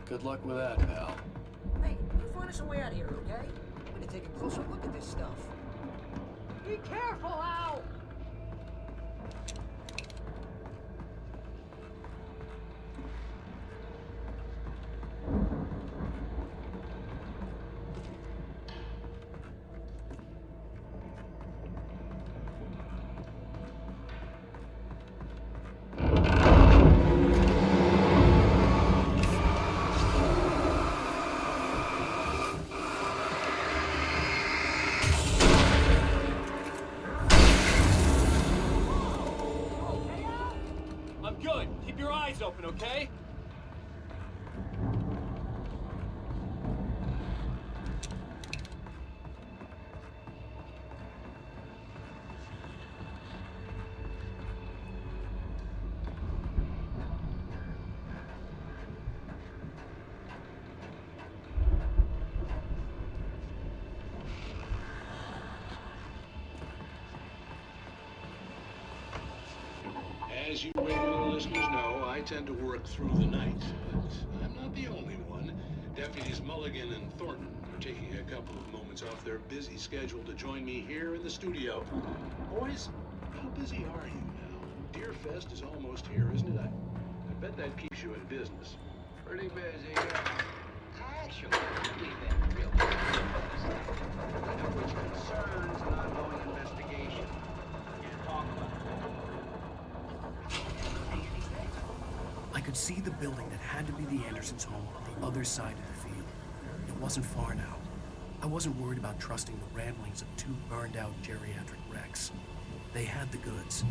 Good luck with that, pal. Hey, you find us a way out of here, okay? I'm gonna take a closer look at this stuff. Be careful, Al! I'm good. Keep your eyes open, okay? As you regular listeners know, I tend to work through the night, but I'm not the only one. Deputies Mulligan and Thornton are taking a couple of moments off their busy schedule to join me here in the studio. Boys, how busy are you now? Deerfest is almost here, isn't it? I bet that keeps you in business. Pretty busy. Actually, we've been real busy. You know, which concerns an ongoing investigation. Can't talk about it. I could see the building that had to be the Andersons' home on the other side of the field. It wasn't far now. I wasn't worried about trusting the ramblings of two burned-out geriatric wrecks. They had the goods.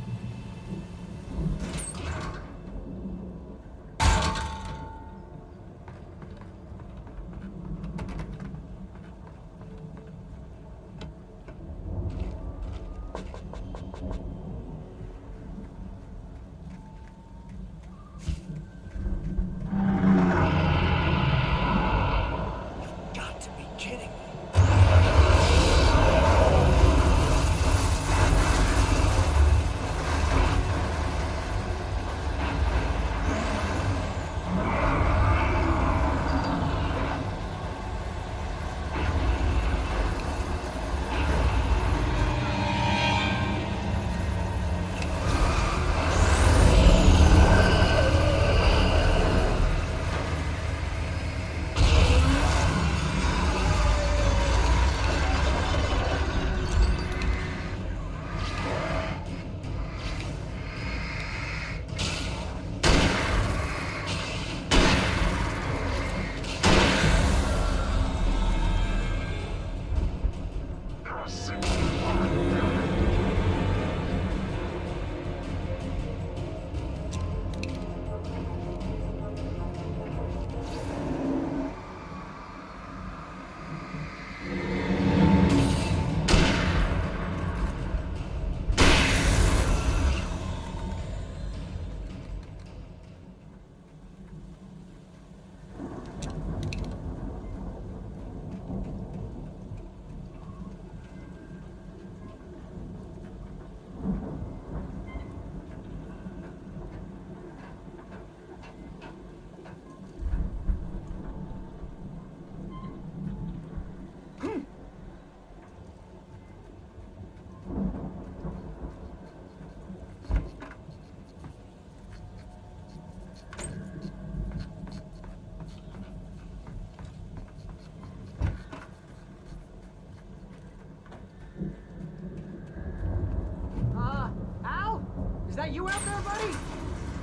that you out there, buddy?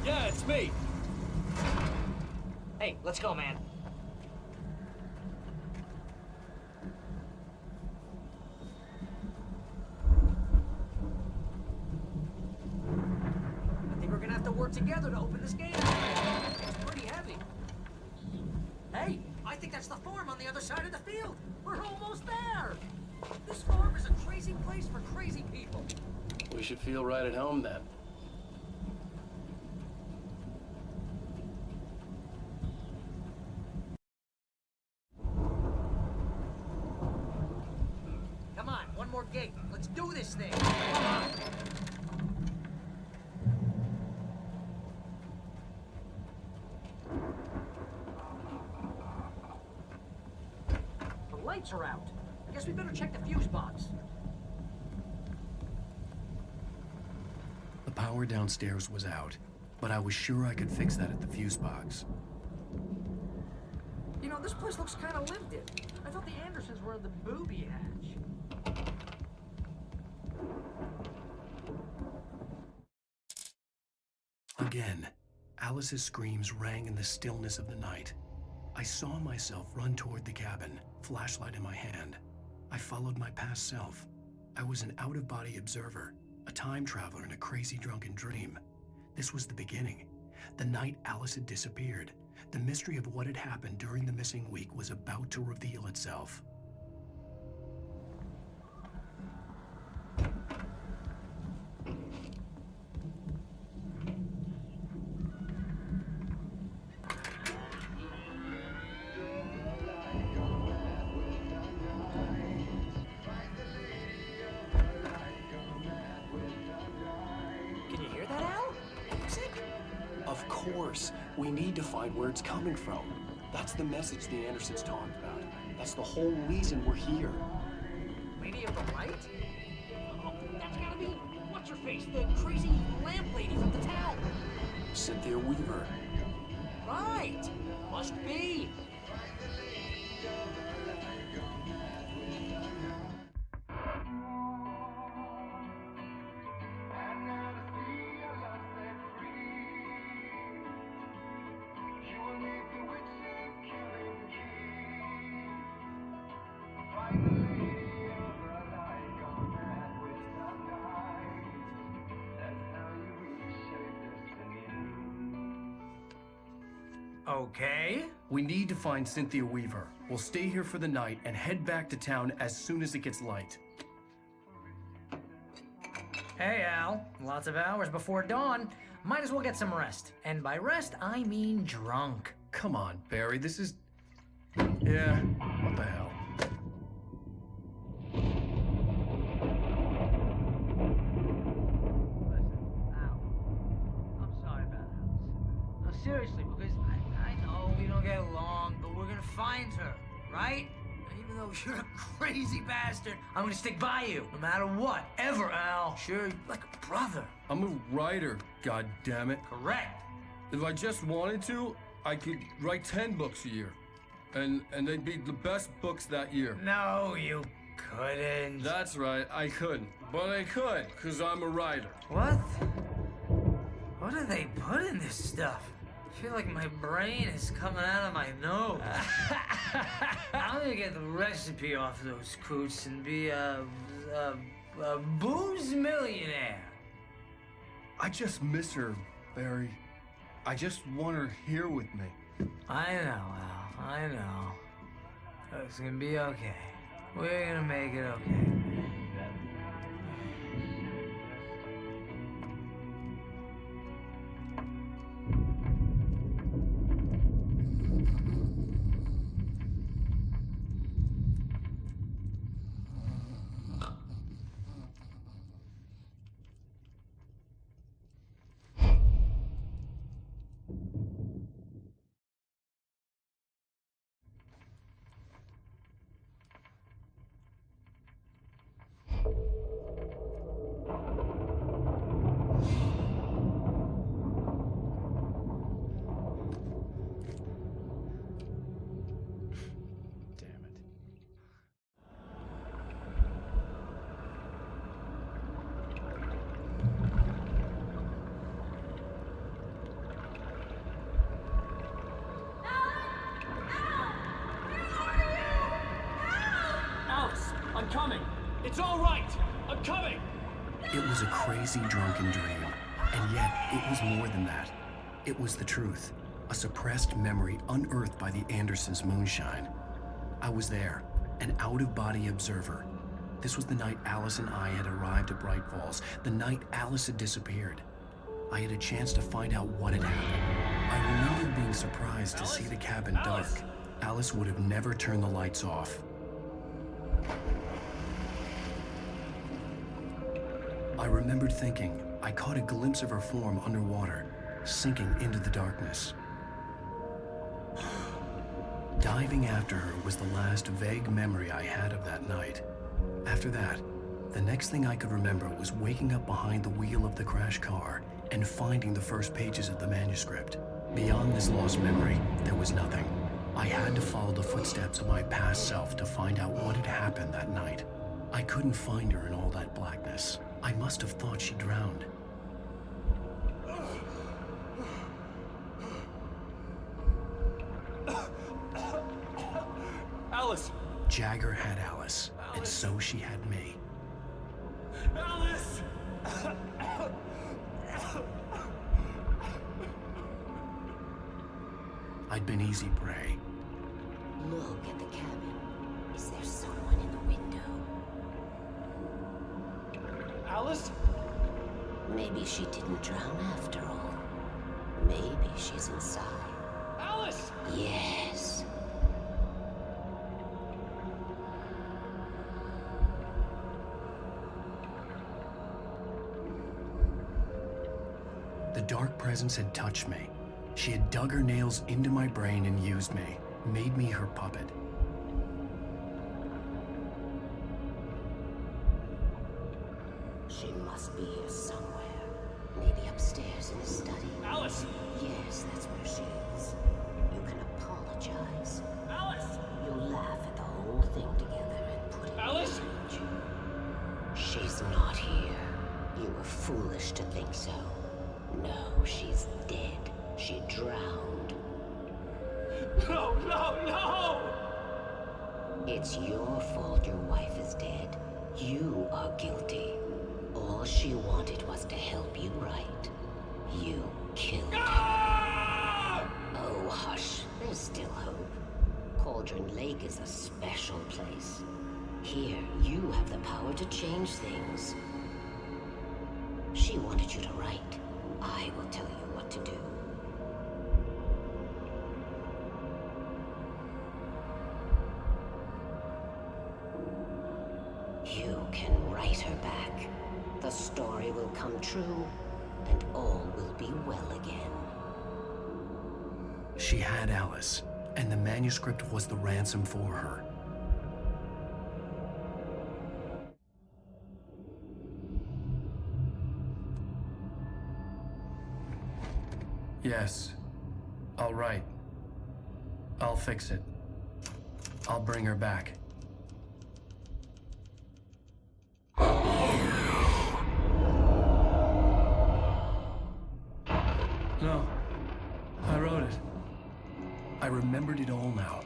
Yeah, it's me. Hey, let's go, man. I think we're gonna have to work together to open this gate. It's pretty heavy. Hey, I think that's the farm on the other side of the field. We're almost there. This farm is a crazy place for crazy people. We should feel right at home then. one more gate. Let's do this thing. Come on. The lights are out. I guess we better check the fuse box. The power downstairs was out, but I was sure I could fix that at the fuse box. You know, this place looks kind of lived in. I thought the Andersons were in the booby hatch. Again, Alice's screams rang in the stillness of the night. I saw myself run toward the cabin, flashlight in my hand. I followed my past self. I was an out-of-body observer, a time traveler in a crazy drunken dream. This was the beginning. The night Alice had disappeared. The mystery of what had happened during the missing week was about to reveal itself. Can you hear that, Al? Music? Of course, we need to find where it's coming from. That's the message the Andersons talked about. That's the whole reason we're here. Lady of the Light? Oh, that's gotta be, what's her face? The crazy lamp lady from the town. Cynthia Weaver. Right. Must be. Okay. We need to find Cynthia Weaver. We'll stay here for the night and head back to town as soon as it gets light. Hey, Al. Lots of hours before dawn. Might as well get some rest. And by rest, I mean drunk. Come on, Barry, this is... Yeah, what the hell? Seriously, because I know we don't get along, but we're gonna find her, right? And even though you're a crazy bastard, I'm gonna stick by you, no matter what, ever, Al. Sure, like a brother. I'm a writer, goddammit. Correct. If I just wanted to, I could write 10 books a year. And they'd be the best books that year. No, you couldn't. That's right, I couldn't. But I could, because I'm a writer. What? What do they put in this stuff? I feel like my brain is coming out of my nose. I'm gonna get the recipe off those coots and be a booze millionaire. I just miss her, Barry. I just want her here with me. I know, Al. I know. It's gonna be okay. We're gonna make it okay. I'm coming. It's all right. I'm coming. It was a crazy drunken dream, and yet it was more than that. It was the truth, a suppressed memory unearthed by the Andersons' moonshine. I was there, an out-of-body observer. This was the night Alice and I had arrived at Bright Falls, the night Alice had disappeared. I had a chance to find out what had happened. I remembered being surprised to see the cabin dark. Alice would have never turned the lights off. I remembered thinking I caught a glimpse of her form underwater, sinking into the darkness. Diving after her was the last vague memory I had of that night. After that, the next thing I could remember was waking up behind the wheel of the crash car and finding the first pages of the manuscript. Beyond this lost memory, there was nothing. I had to follow the footsteps of my past self to find out what had happened that night. I couldn't find her in all that blackness. I must have thought she drowned. Alice! Jagger had Alice, and so she had me. Alice! I'd been easy prey. Look at the cabin. Is there someone in the window? Alice? Maybe she didn't drown after all. Maybe she's inside. Alice! Yes. The dark presence had touched me. She had dug her nails into my brain and used me, made me her puppet. She must be here somewhere. Maybe upstairs in the study. Alice! Yes, that's where she is. You can apologize. Alice! You'll laugh at the whole thing together and put it Alice! behind you. She's not here. You were foolish to think so. No, she's dead. She drowned. No, no, no! It's your fault your wife is dead. You are guilty. All she wanted was to help you right. You killed her. Oh, hush. There's still hope. Cauldron Lake is a special place. Here, you have the power to change things. She wanted you to write. I will tell you what to do. You can write her back. The story will come true, and all will be well again. She had Alice, and the manuscript was the ransom for her. Yes. All right. I'll fix it. I'll bring her back. No. I wrote it. I remembered it all now.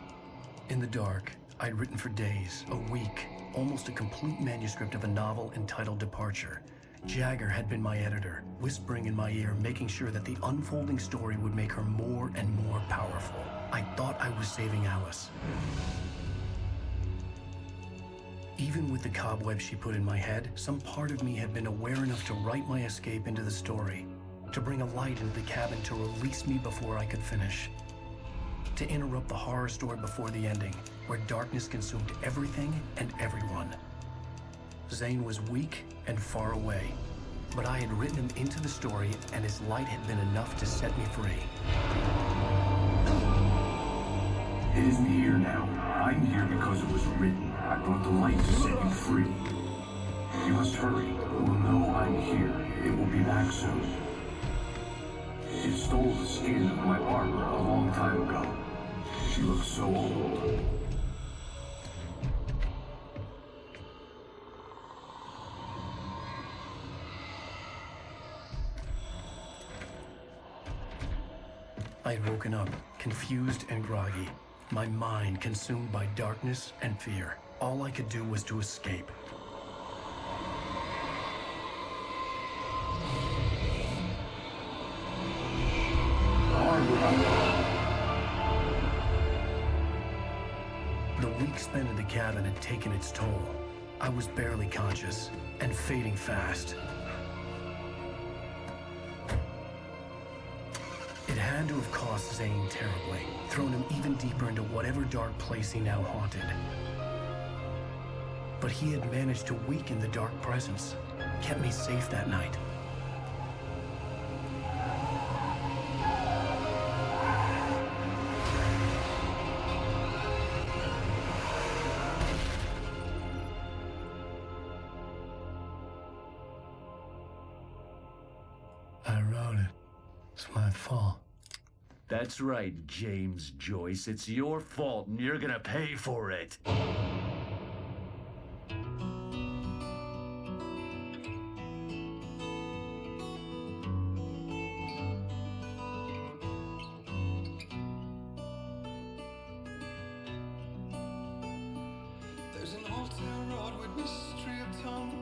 In the dark, I'd written for days, a week, almost a complete manuscript of a novel entitled Departure. Jagger had been my editor, whispering in my ear, making sure that the unfolding story would make her more and more powerful. I thought I was saving Alice. Even with the cobwebs she put in my head, some part of me had been aware enough to write my escape into the story, to bring a light into the cabin to release me before I could finish, to interrupt the horror story before the ending, where darkness consumed everything and everyone. Zane was weak and far away, but I had written him into the story, and his light had been enough to set me free. It isn't here now. I'm here because it was written. I brought the light to set you free. You must hurry. It will know I'm here. It will be back soon. It stole the skin of my armor a long time ago. She looks so old. I had woken up, confused and groggy, my mind consumed by darkness and fear. All I could do was to escape. The week spent in the cabin had taken its toll. I was barely conscious and fading fast. It had to have cost Zane terribly, thrown him even deeper into whatever dark place he now haunted. But he had managed to weaken the dark presence. kept me safe that night. I wrote it. It's my fault. That's right, James Joyce. It's your fault, and you're gonna pay for it. There's an old town road with mystery upon